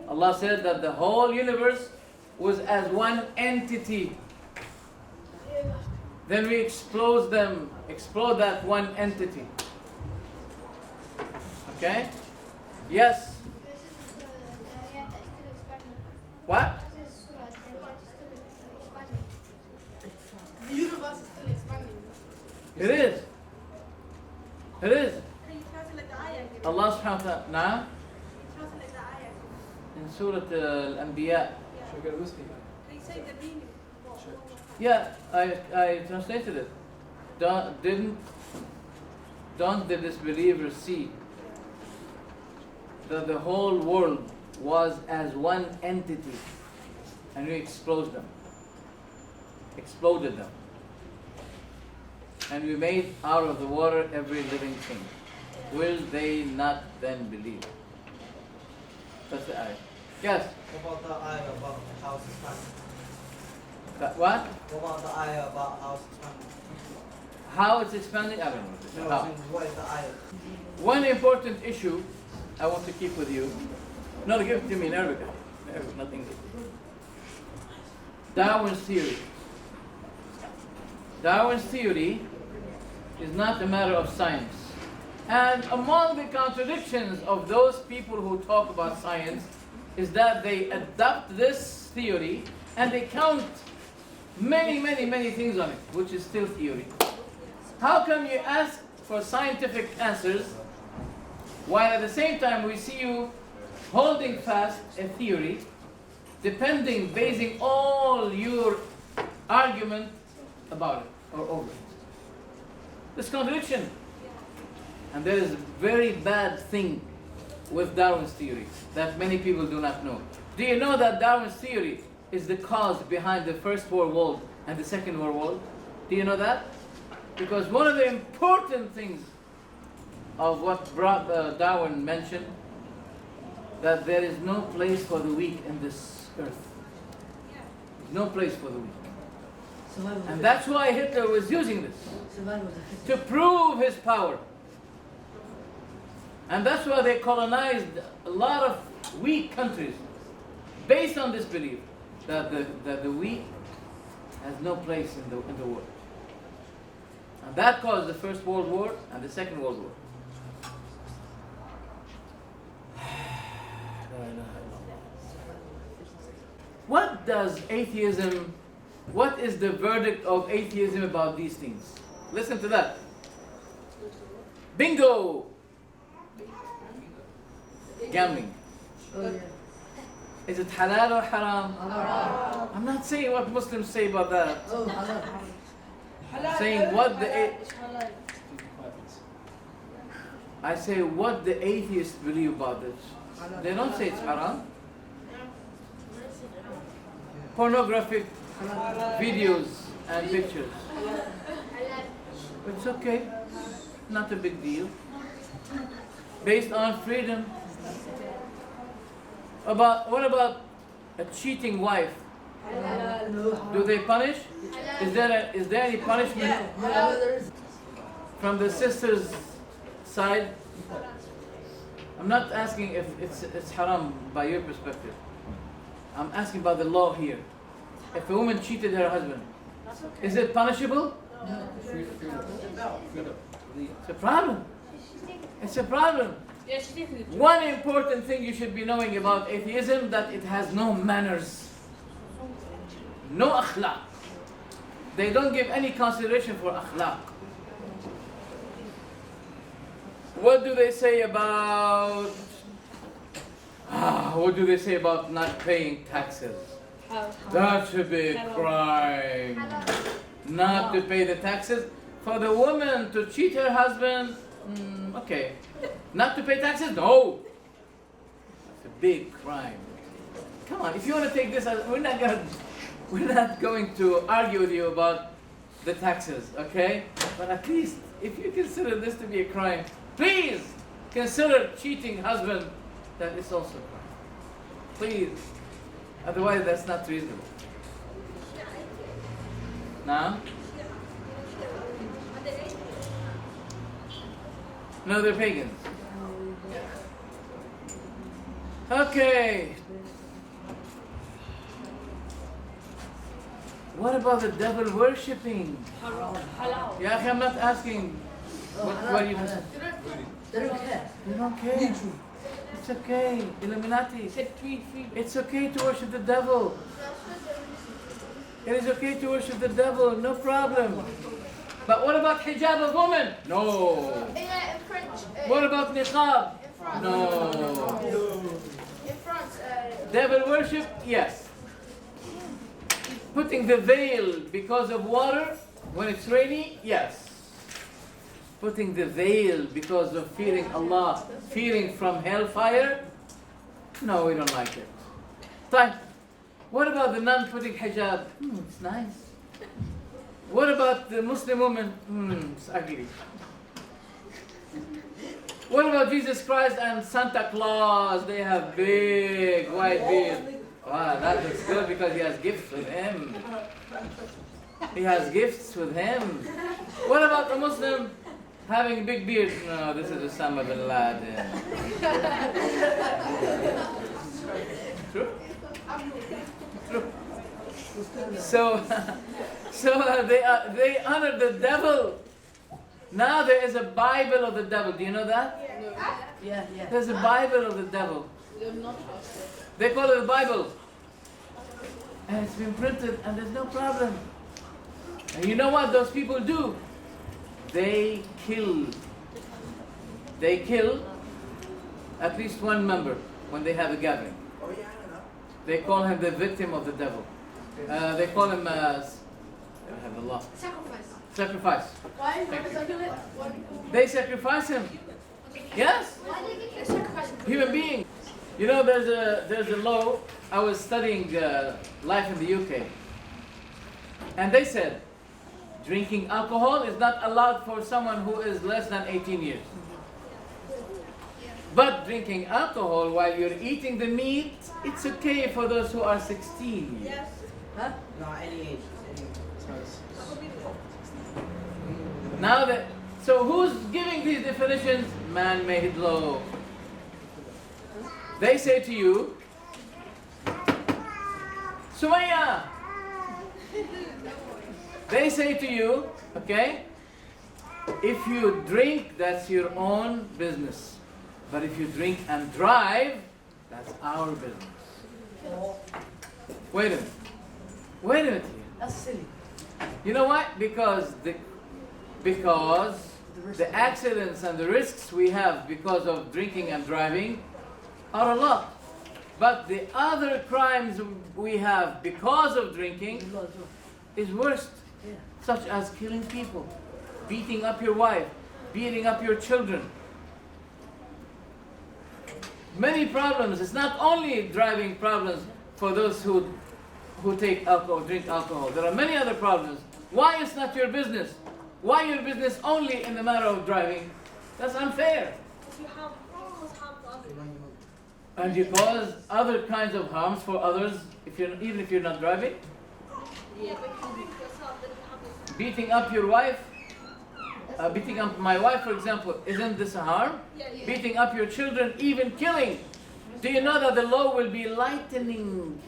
Allah said that the whole universe was as one entity. Then we explode that one entity. Okay? Yes. What?
The universe is still expanding.
It is. It is.
Can you translate the ayah?
Allah subhanahu wa ta'ala. Now,
Translate the ayah.
in Surah Al-Anbiya.
Should we get a whiskey?
Can you say the meaning?
Yeah, I translated it. Don't the disbelievers see that the whole world was as one entity, and we exploded them, and we made out of the water every living thing. Will they not then believe? That's the ayah. Yes.
What about the ayah about house expanding?
What?
What about the ayah about house expanding?
How it's expanding? I don't know.
No,
How?
what is the ayah?
One important issue I want to keep with you. No, give it to me in Arabic. Not English. Darwin's theory. Darwin's theory is not a matter of science. And among the contradictions of those people who talk about science is that they adopt this theory and they count many things on it, which is still theory. How come you ask for scientific answers while at the same time we see you holding fast a theory, basing all your argument about it or over it? This contradiction. And there is a very bad thing with Darwin's theory that many people do not know. Do you know that Darwin's theory is the cause behind the First World War and the Second World War? Do you know that? Because one of the important things of what Darwin mentioned, that there is no place for the weak in this earth. There's no place for the weak. And that's why Hitler was using this, to prove his power. And that's why they colonized a lot of weak countries based on this belief that the weak has no place in the world. And that caused the First World War and the Second World War. What is the verdict of atheism about these things? Listen to that. Bingo! Gambling.
Oh, yeah.
Is it halal or haram? I'm not saying what Muslims say about that.
Oh, halal.
I'm saying what I say what the atheists believe about this. They don't say it's haram. Pornographic videos and pictures. It's okay. Not a big deal. Based on freedom. What about a cheating wife? Do they punish? Is there any punishment from the sister's side? I'm not asking if it's haram by your perspective. I'm asking about the law here. If a woman cheated her husband, is it punishable? It's a problem. It's a problem. One important thing you should be knowing about atheism, that it has no manners, no akhlaq. They don't give any consideration for akhlaq. What do they say about not paying taxes? That's a big crime. Not to pay the taxes. For the woman to cheat her husband, okay. Not to pay taxes? No. That's a big crime. Come on, if you want to take this, we're not going to argue with you about the taxes, okay? But at least, if you consider this to be a crime, please consider cheating husband that it's also a crime. Please. Otherwise, that's not reasonable. Now? No, they're pagans. Okay. What about the devil worshipping? Yeah, I'm not asking what you just.
They don't care.
They don't care. It's okay. Illuminati. It's okay to worship the devil. It is okay to worship the devil, no problem. But what about hijab of women? No.
In French.
What about niqab?
In France.
No.
In France.
Devil worship? Yes. Putting the veil because of water when it's rainy, yes. Putting the veil because of fearing Allah, fearing from hellfire, no, we don't like it. Fine. What about the nun putting hijab? It's nice. What about the Muslim woman? It's ugly. What about Jesus Christ and Santa Claus? They have big white beard. Wow, that looks good because he has gifts with him. He has gifts with him. What about the Muslim having a big beard? No, this is Osama bin Laden. True? True. So they honor the devil. Now there is a Bible of the devil. Do you know that?
Yeah, yeah.
There's a Bible of the devil. They call it the Bible. And it's been printed and there's no problem. And you know what those people do? They kill at least one member when they have a gathering. They call him the victim of the devil. They call him as sacrifice.
Why?
They sacrifice him. Yes?
Why did they sacrifice him?
Human being. You know, there's a law. I was studying life in the UK, and they said drinking alcohol is not allowed for someone who is less than 18 years. But drinking alcohol while you're eating the meat, it's okay for those who are 16 years.
Yes.
Huh?
No, any age.
Now that, so who's giving these definitions? Man-made law. They say to you, Sumaya. They say to you, okay, if you drink, that's your own business. But if you drink and drive, that's our business. Wait a minute. Wait a minute here.
That's silly.
You know what? Because the accidents and the risks we have because of drinking and driving are a lot. But the other crimes we have because of drinking is worse, such as killing people, beating up your wife, beating up your children. Many problems. It's not only driving problems for those who take alcohol, drink alcohol. There are many other problems. Why it's not your business? Why your business only in the matter of driving? That's unfair.
If you have cause harm to others.
And you cause other kinds of harms for others even if you're not driving.
Yeah, but if you drink yourself, then you have this.
Beating up your wife, beating up my wife, for example, isn't this a harm?
Yeah.
Beating up your children, even killing. Do you know that the law will be lightening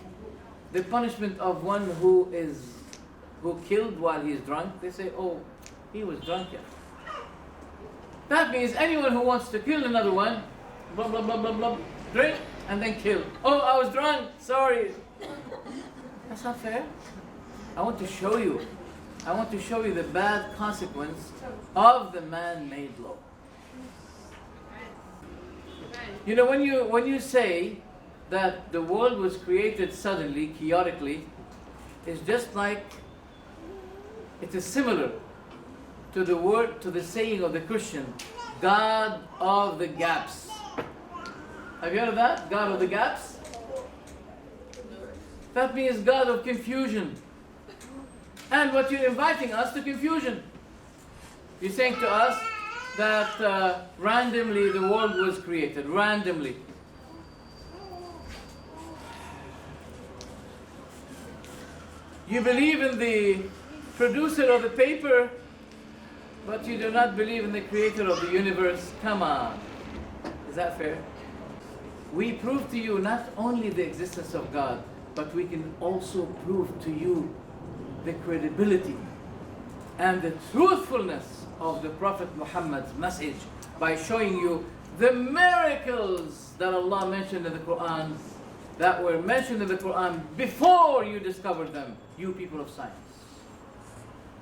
the punishment of one who killed while he is drunk? They say, oh, he was drunk. Yeah. That means anyone who wants to kill another one, blah, blah, blah, blah, blah, drink and then kill. Oh, I was drunk, sorry. That's not fair. I want to show you the bad consequence of the man-made law. You know, when you say that the world was created suddenly, chaotically, it's just like, it is similar to the saying of the Christian, God of the gaps. Have you heard of that? God of the gaps? That means God of confusion. And what you're inviting us to confusion. You're saying to us that randomly the world was created. Randomly. You believe in the producer of the paper, but you do not believe in the creator of the universe. Come on. Is that fair? We prove to you not only the existence of God, but we can also prove to you the credibility and the truthfulness of the Prophet Muhammad's message by showing you the miracles that Allah mentioned in the Quran, that were mentioned in the Quran before you discovered them, you people of science.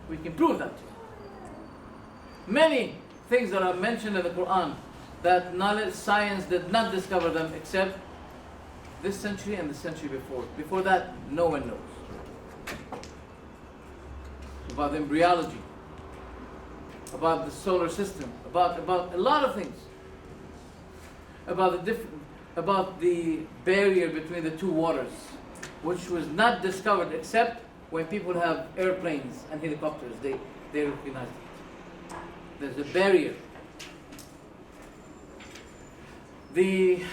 We can prove that to you. Many things that are mentioned in the Quran that knowledge, science did not discover them except this century and the century before. Before that, no one knows. about embryology, about the solar system, about a lot of things, about the barrier between the two waters, which was not discovered except when people have airplanes and helicopters. They recognize it. There's a barrier. The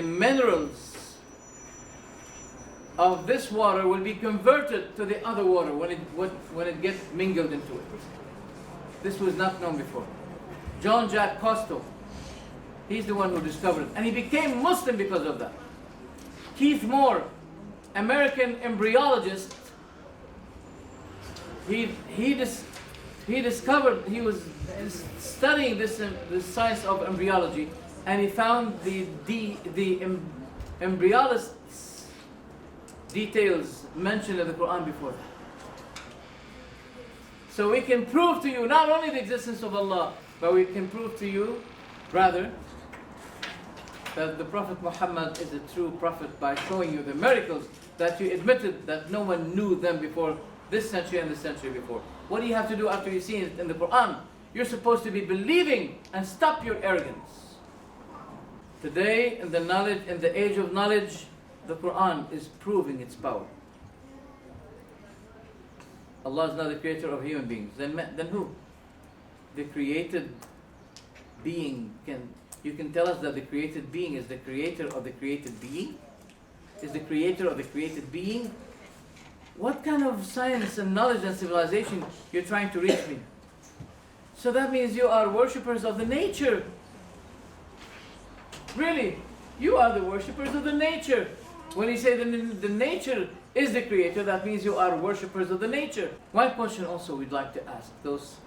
minerals of this water will be converted to the other water when it gets mingled into it. This was not known before. John Jack Costo, he's the one who discovered it, and he became Muslim because of that. Keith Moore, American embryologist, he discovered, he was studying this science of embryology, and he found the embryologist's details mentioned in the Quran before that. So we can prove to you not only the existence of Allah, but we can prove to you, rather, that the Prophet Muhammad is a true prophet by showing you the miracles that you admitted that no one knew them before this century and the century before. What do you have to do after you see it in the Quran? You're supposed to be believing and stop your arrogance. Today, in the age of knowledge, the Quran is proving its power. Allah is not the creator of human beings. Then who? The created being. You can tell us that the created being is the creator of the created being? Is the creator of the created being? What kind of science and knowledge and civilization you're trying to reach me? So that means you are worshippers of the nature. Really, you are the worshippers of the nature. When you say the nature is the creator, that means you are worshippers of the nature. One question also we'd like to ask those: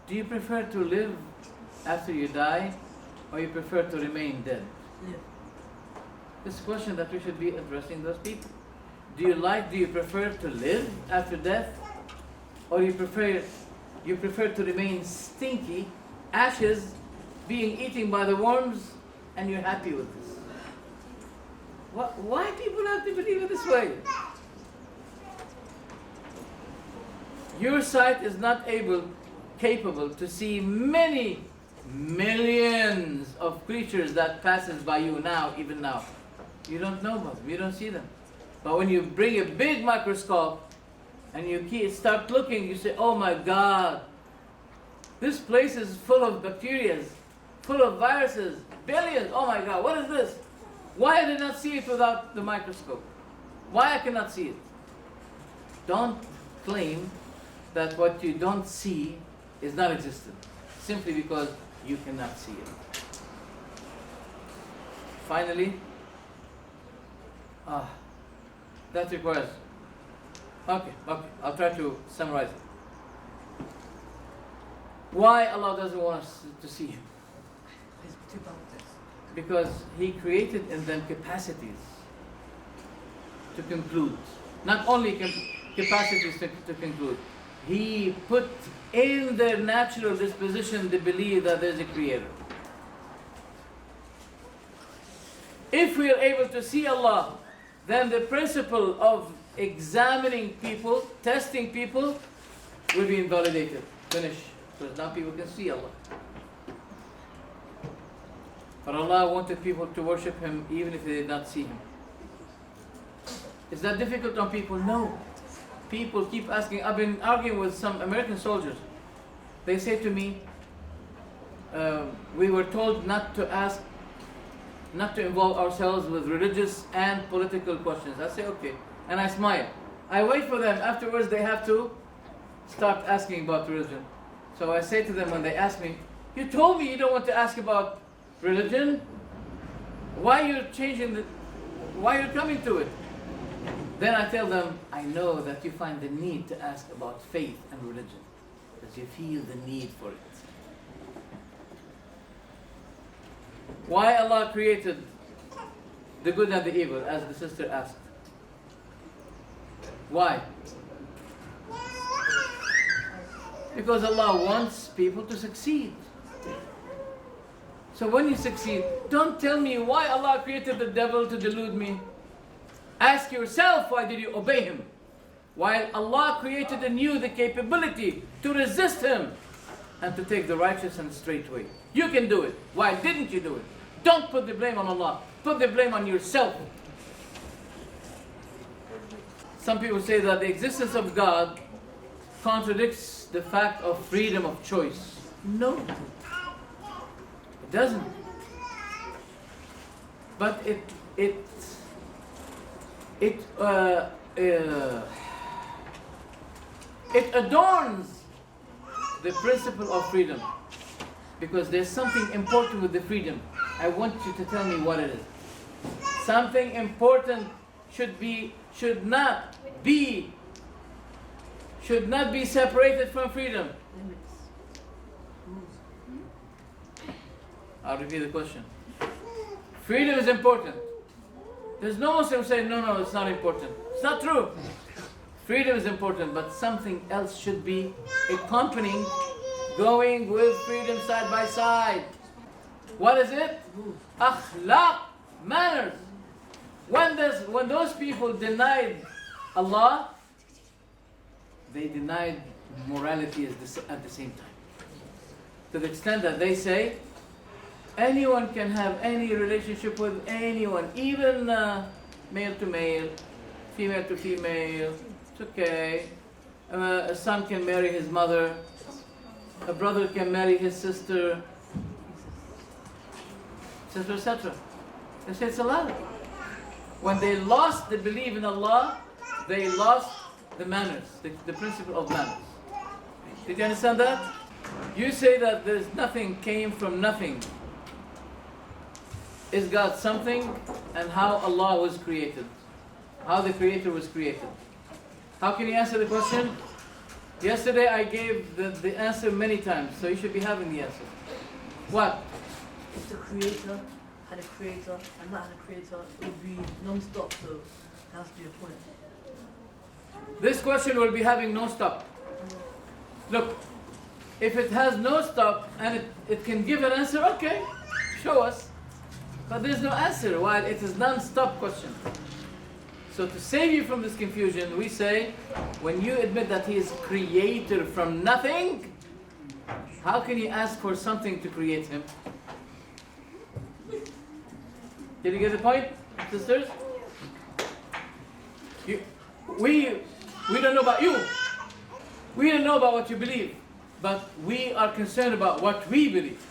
do you prefer to live after you die, or you prefer to remain dead?
Yeah.
This is a question that we should be addressing those people. Do you prefer to live after death, or you prefer to remain stinky, ashes, being eaten by the worms, and you're happy with this? Why people have to believe it this way? Your sight is not capable to see many millions of creatures that passes by you now, even now. You don't know about them, you don't see them. But when you bring a big microscope and you start looking, you say, oh my God, this place is full of bacteria, full of viruses, billions. Oh my God, what is this? Why I did not see it without the microscope? Why I cannot see it? Don't claim that what you don't see is not existent, simply because you cannot see it. Finally, that requires, okay, I'll try to summarize it. Why Allah doesn't want us to see Him? Because He created in them capacities to conclude. Not only capacities to conclude, He put in their natural disposition the belief that there's a creator. If we are able to see Allah, then the principle of examining people, testing people, will be invalidated. Finish. Because now people can see Allah. But Allah wanted people to worship Him even if they did not see Him. Is that difficult on people? No. People keep asking. I've been arguing with some American soldiers. They say to me, we were told not to involve ourselves with religious and political questions. I say, okay. And I smile. I wait for them. Afterwards, they have to start asking about religion. So I say to them when they ask me, you told me you don't want to ask about religion? Why you're coming to it? Then I tell them, I know that you find the need to ask about faith and religion, because you feel the need for it. Why Allah created the good and the evil, as the sister asked? Why? Because Allah wants people to succeed. So when you succeed, don't tell me why Allah created the devil to delude me. Ask yourself, why did you obey him? While Allah created in you the capability to resist him and to take the righteous and straight way. You can do it. Why didn't you do it? Don't put the blame on Allah. Put the blame on yourself. Some people say that the existence of God contradicts the fact of freedom of choice. No, it doesn't. But it adorns the principle of freedom, because there's something important with the freedom. I want you to tell me what it is. Something important should not be separated from freedom. I'll repeat the question. Freedom is important. There's no Muslim saying, no, it's not important. It's not true. Freedom is important, but something else should be accompanying, going with freedom side by side. What is it? Akhlaq, manners. When those people denied Allah, they denied morality at the same time. To the extent that they say, anyone can have any relationship with anyone, even male to male, female to female. It's okay. A son can marry his mother. A brother can marry his sister, etc., etc. They say it's allowed. When they lost the belief in Allah, they lost the manners, the principle of manners. Did you understand that? You say that there's nothing came from nothing. Is God something? And how Allah was created? How the Creator was created? How can you answer the question? Yesterday I gave the answer many times, so you should be having the answer. What?
If the creator had a creator and not had a creator, it would be non-stop, so that has to be a point.
This question will be having no stop. Look, if it has no stop and it can give an answer, okay, show us. But there's no answer while it is non-stop question. So to save you from this confusion, we say, when you admit that he is creator from nothing, how can you ask for something to create him? Did you get the point, sisters? We don't know about you. We don't know about what you believe. But we are concerned about what we believe.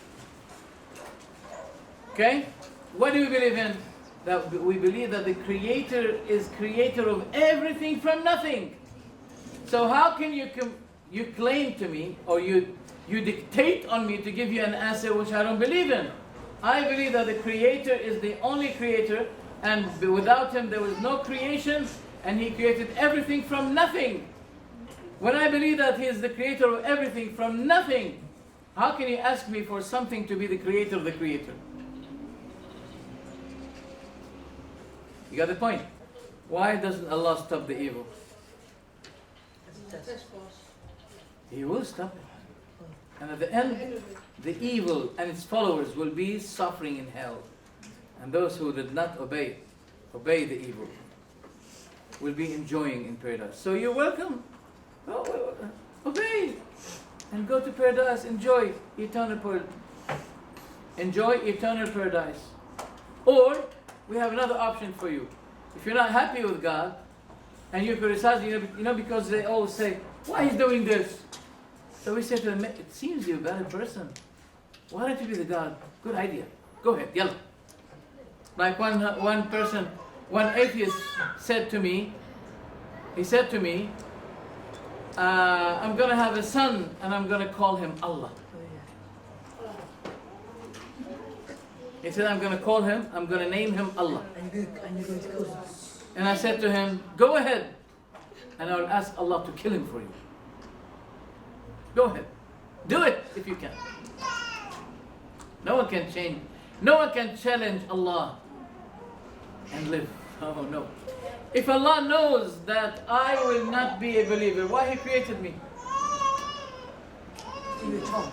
Okay? What do we believe in? That we believe that the Creator is creator of everything from nothing. So how can you claim to me, or you dictate on me to give you an answer which I don't believe in? I believe that the Creator is the only creator, and without him there was no creation, and he created everything from nothing. When I believe that he is the creator of everything from nothing, how can you ask me for something to be the creator of the creator? You got the point? Why doesn't Allah stop the evil? He will stop it. And at the end, the evil and its followers will be suffering in hell. And those who did not obey the evil, will be enjoying in paradise. So you're welcome. Obey. And go to paradise. Enjoy eternal paradise. Or, we have another option for you. If you're not happy with God, and you're criticizing, because they always say, why he's doing this? So we say to them, it seems you're a bad person. Why don't you be the God? Good idea. Go ahead, yalla. Like one atheist said to me, I'm going to have a son and I'm going to call him Allah. He said, I'm going to name him Allah.
And you're going to kill him.
And I said to him, go ahead, and I will ask Allah to kill him for you. Go ahead. Do it if you can. No one can change. No one can challenge Allah and live. Oh no. If Allah knows that I will not be a believer, why He created me?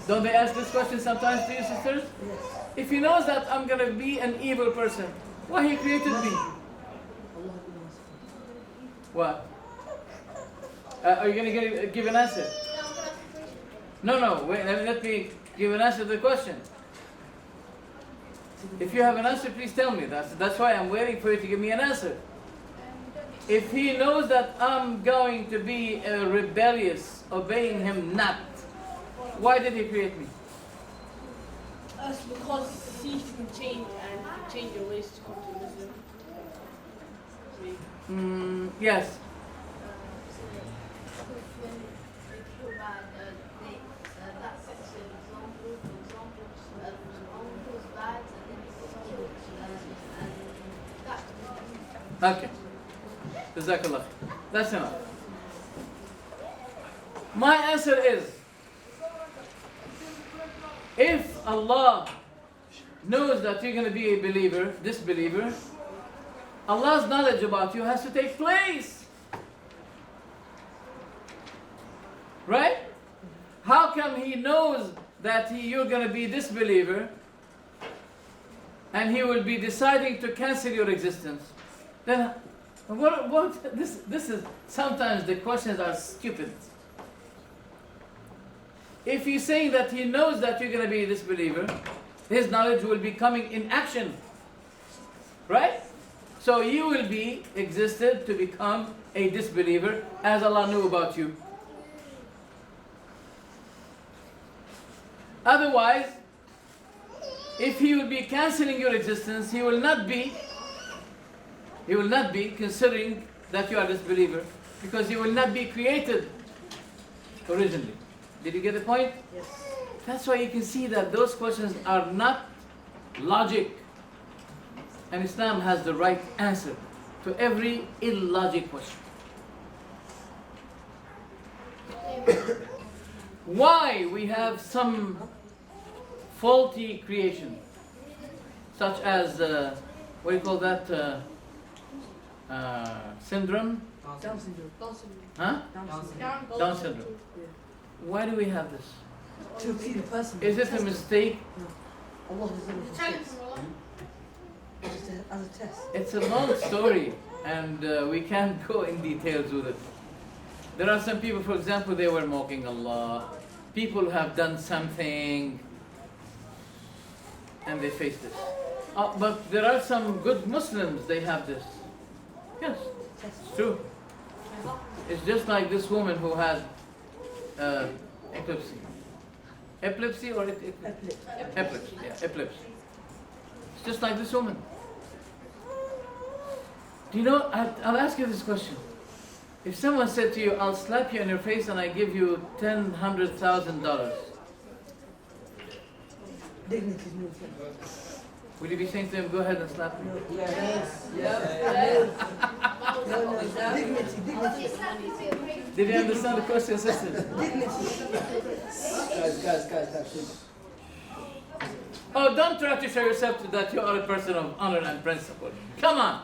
Don't they ask this question sometimes to you, sisters?
Yes.
If He knows that I'm going to be an evil person, why He created me? What? Are you going to give an answer? No, wait, let me give an answer to the question. If you have an answer, please tell me. That's why I'm waiting for you to give me an answer. If he knows that I'm going to be rebellious, obeying him not, why did he create me?
Because he sees you can change and you can change your ways to come to Muslim.
Yes. Okay. Jazakallah. That's enough. My answer is, if Allah knows that you're going to be a believer, disbeliever, Allah's knowledge about you has to take place. Right? How come He knows that you're going to be disbeliever and He will be deciding to cancel your existence? Then this is, sometimes the questions are stupid. If He's saying that He knows that you're going to be a disbeliever, His knowledge will be coming in action. Right? So you will be existed to become a disbeliever as Allah knew about you. Otherwise, if He will be cancelling your existence, He will not be considering that you are a disbeliever, because you will not be created originally. Did you get the point?
Yes.
That's why you can see that those questions are not logic. And Islam has the right answer to every illogic question. Why we have some faulty creation, such as, what do you call that, syndrome?
Down syndrome.
Huh?
Down syndrome.
Down syndrome.
Yeah.
Why do we have this?
To see the person.
Is it a mistake?
Allah doesn't mistakes. As a test.
It's a long story, and we can't go in details with it. There are some people, for example, they were mocking Allah. People have done something, and they face this. But there are some good Muslims, they have this. Yes, it's true. It's just like this woman who had epilepsy. Epilepsy or epilepsy? Epilepsy, yeah, epilepsy. It's just like this woman. Do you know, I'll ask you this question. If someone said to you, I'll slap you in your face and I give you $100,000,
Dignity is no thing.
will you be saying to him, go ahead and slap me?
Yes.
No. Dignity.
Did you understand the question, sister?
Guys.
Oh, don't try to show yourself that you are a person of honor and principle. Come on.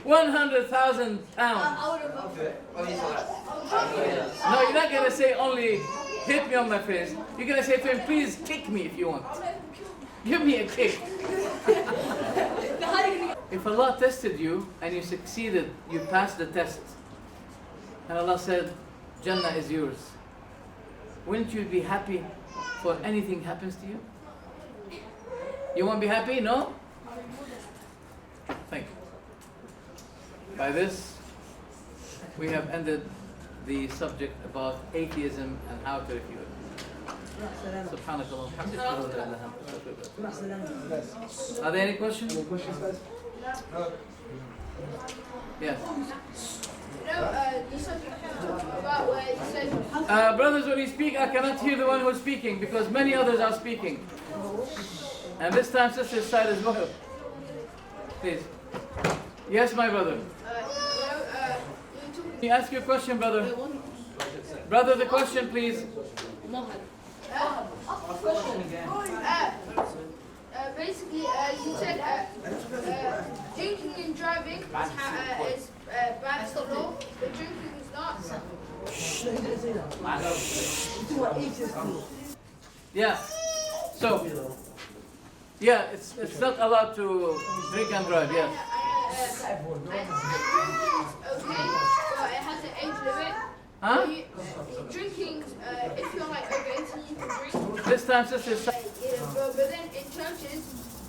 100,000 pounds. No, you're not going to say only hit me on my face. You're going to say to him, please kick me if you want. Give me a kick. If Allah tested you and you succeeded, you passed the test, and Allah said, Jannah is yours, wouldn't you be happy for anything happens to you? You won't be happy? No? Thank you. By this, we have ended the subject about atheism and how to refute it. سبحانك اللهم وبحمدك اشهد ان لا اله الا انت استغفرك. Are there any questions?
Any questions, guys?
Yes.
You know, the subject you were talking about where you said,
Brothers, when you speak, I cannot hear the one who's speaking because many others are speaking. And this time, sister's side as well. Please. Yes, my brother. Can you ask your question, brother? Brother, the question, please.
Basically, you said drinking and driving is bad for law, but drinking is not.
No, he didn't say that. You do what atheists do.
Yeah. So, yeah, it's not allowed to drink and drive, yes.
okay, but it has an age limit.
Huh?
Drinking, if you're like over 18, you can drink.
This time, sister.
But then in churches,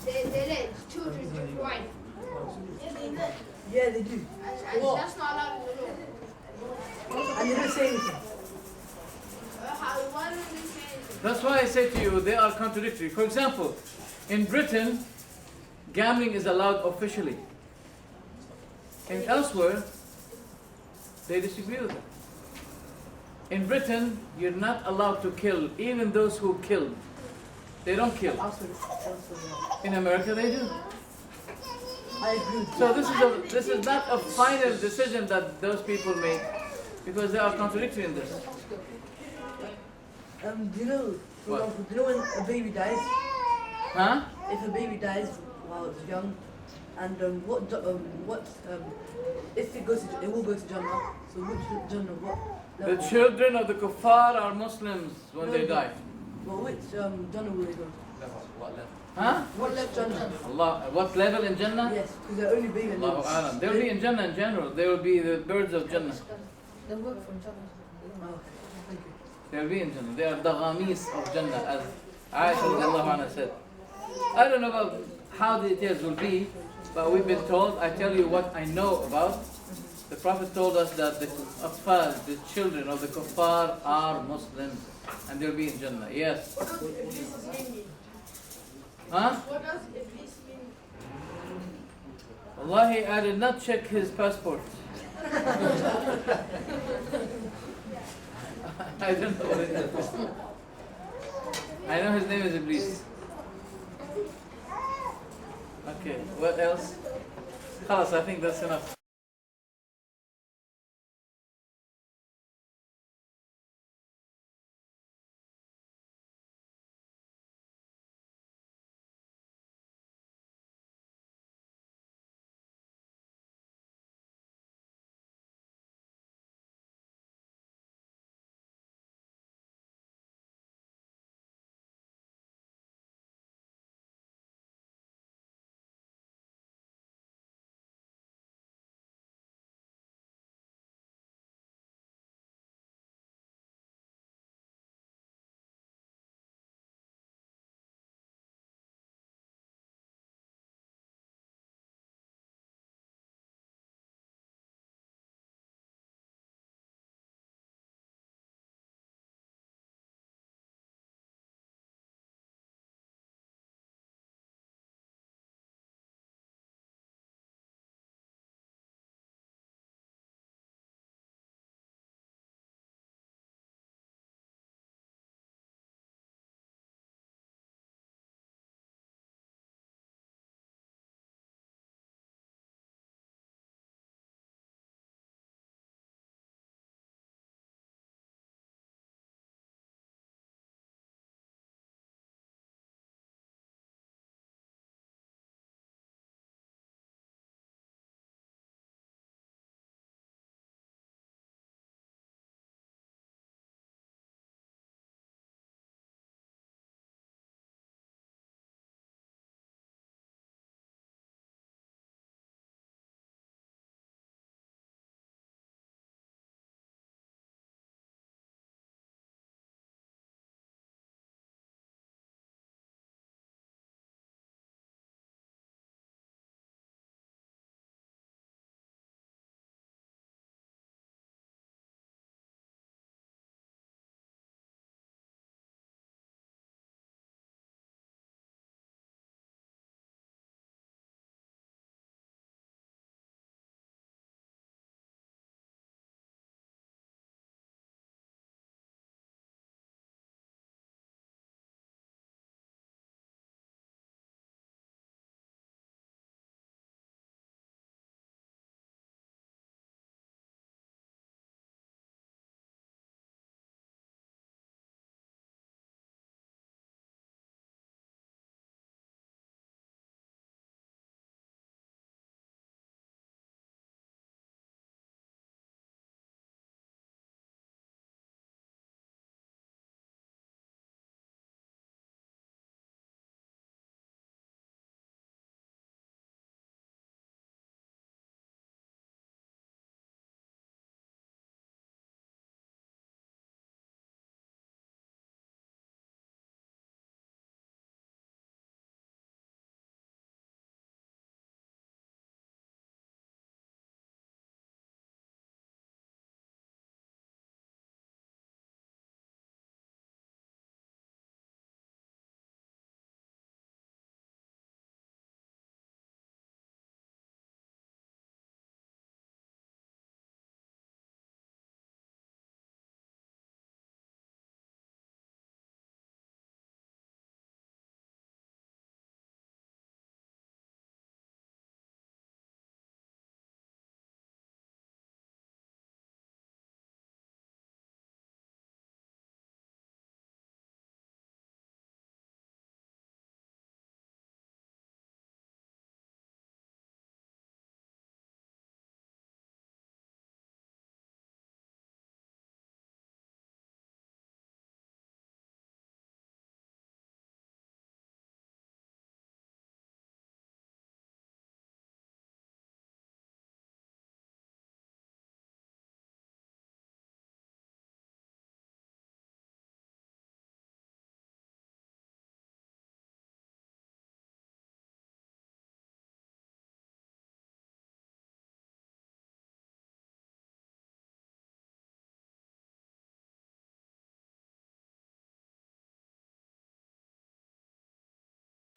they let children drink wine.
Yeah, they do.
And that's not allowed in the law.
And they don't say anything.
Why don't they say anything?
That's why I say to you, they are contradictory. For example, in Britain, gambling is allowed officially. And elsewhere, they disagree with it. In Britain, you're not allowed to kill, even those who killed. They don't kill. In America, they do.
I agree.
So this is not a final decision that those people make, because they are contradictory in this.
Do you know, for
What?
example, do you know when a baby dies?
Huh?
If a baby dies while it's young, and if it goes to, it will go to Jannah. So which Jannah, what
The
level?
children of the kuffar are Muslims when they die.
Well, which Jannah will they go?
Huh?
What level Jannah?
Allah, what level in Jannah?
Yes, because they're only baby.
Allahu A'lam. They'll be in Jannah in general. They will be the birds of Jannah.
Oh, thank you.
They'll be in Jannah. They are the ghamis of Jannah, as Aisha radiallahu anha said. I don't know about how the details will be, but we've been told, I tell you what I know about. The Prophet told us that the atfal, the children of the kuffar, are Muslims, and they'll be in Jannah. Yes.
What does Iblis mean?
Huh?
What does Iblis mean?
Wallahi, I did not check his passport. I don't know what it is. I know his name is Iblis. Okay, what else? Khalas, I think that's enough.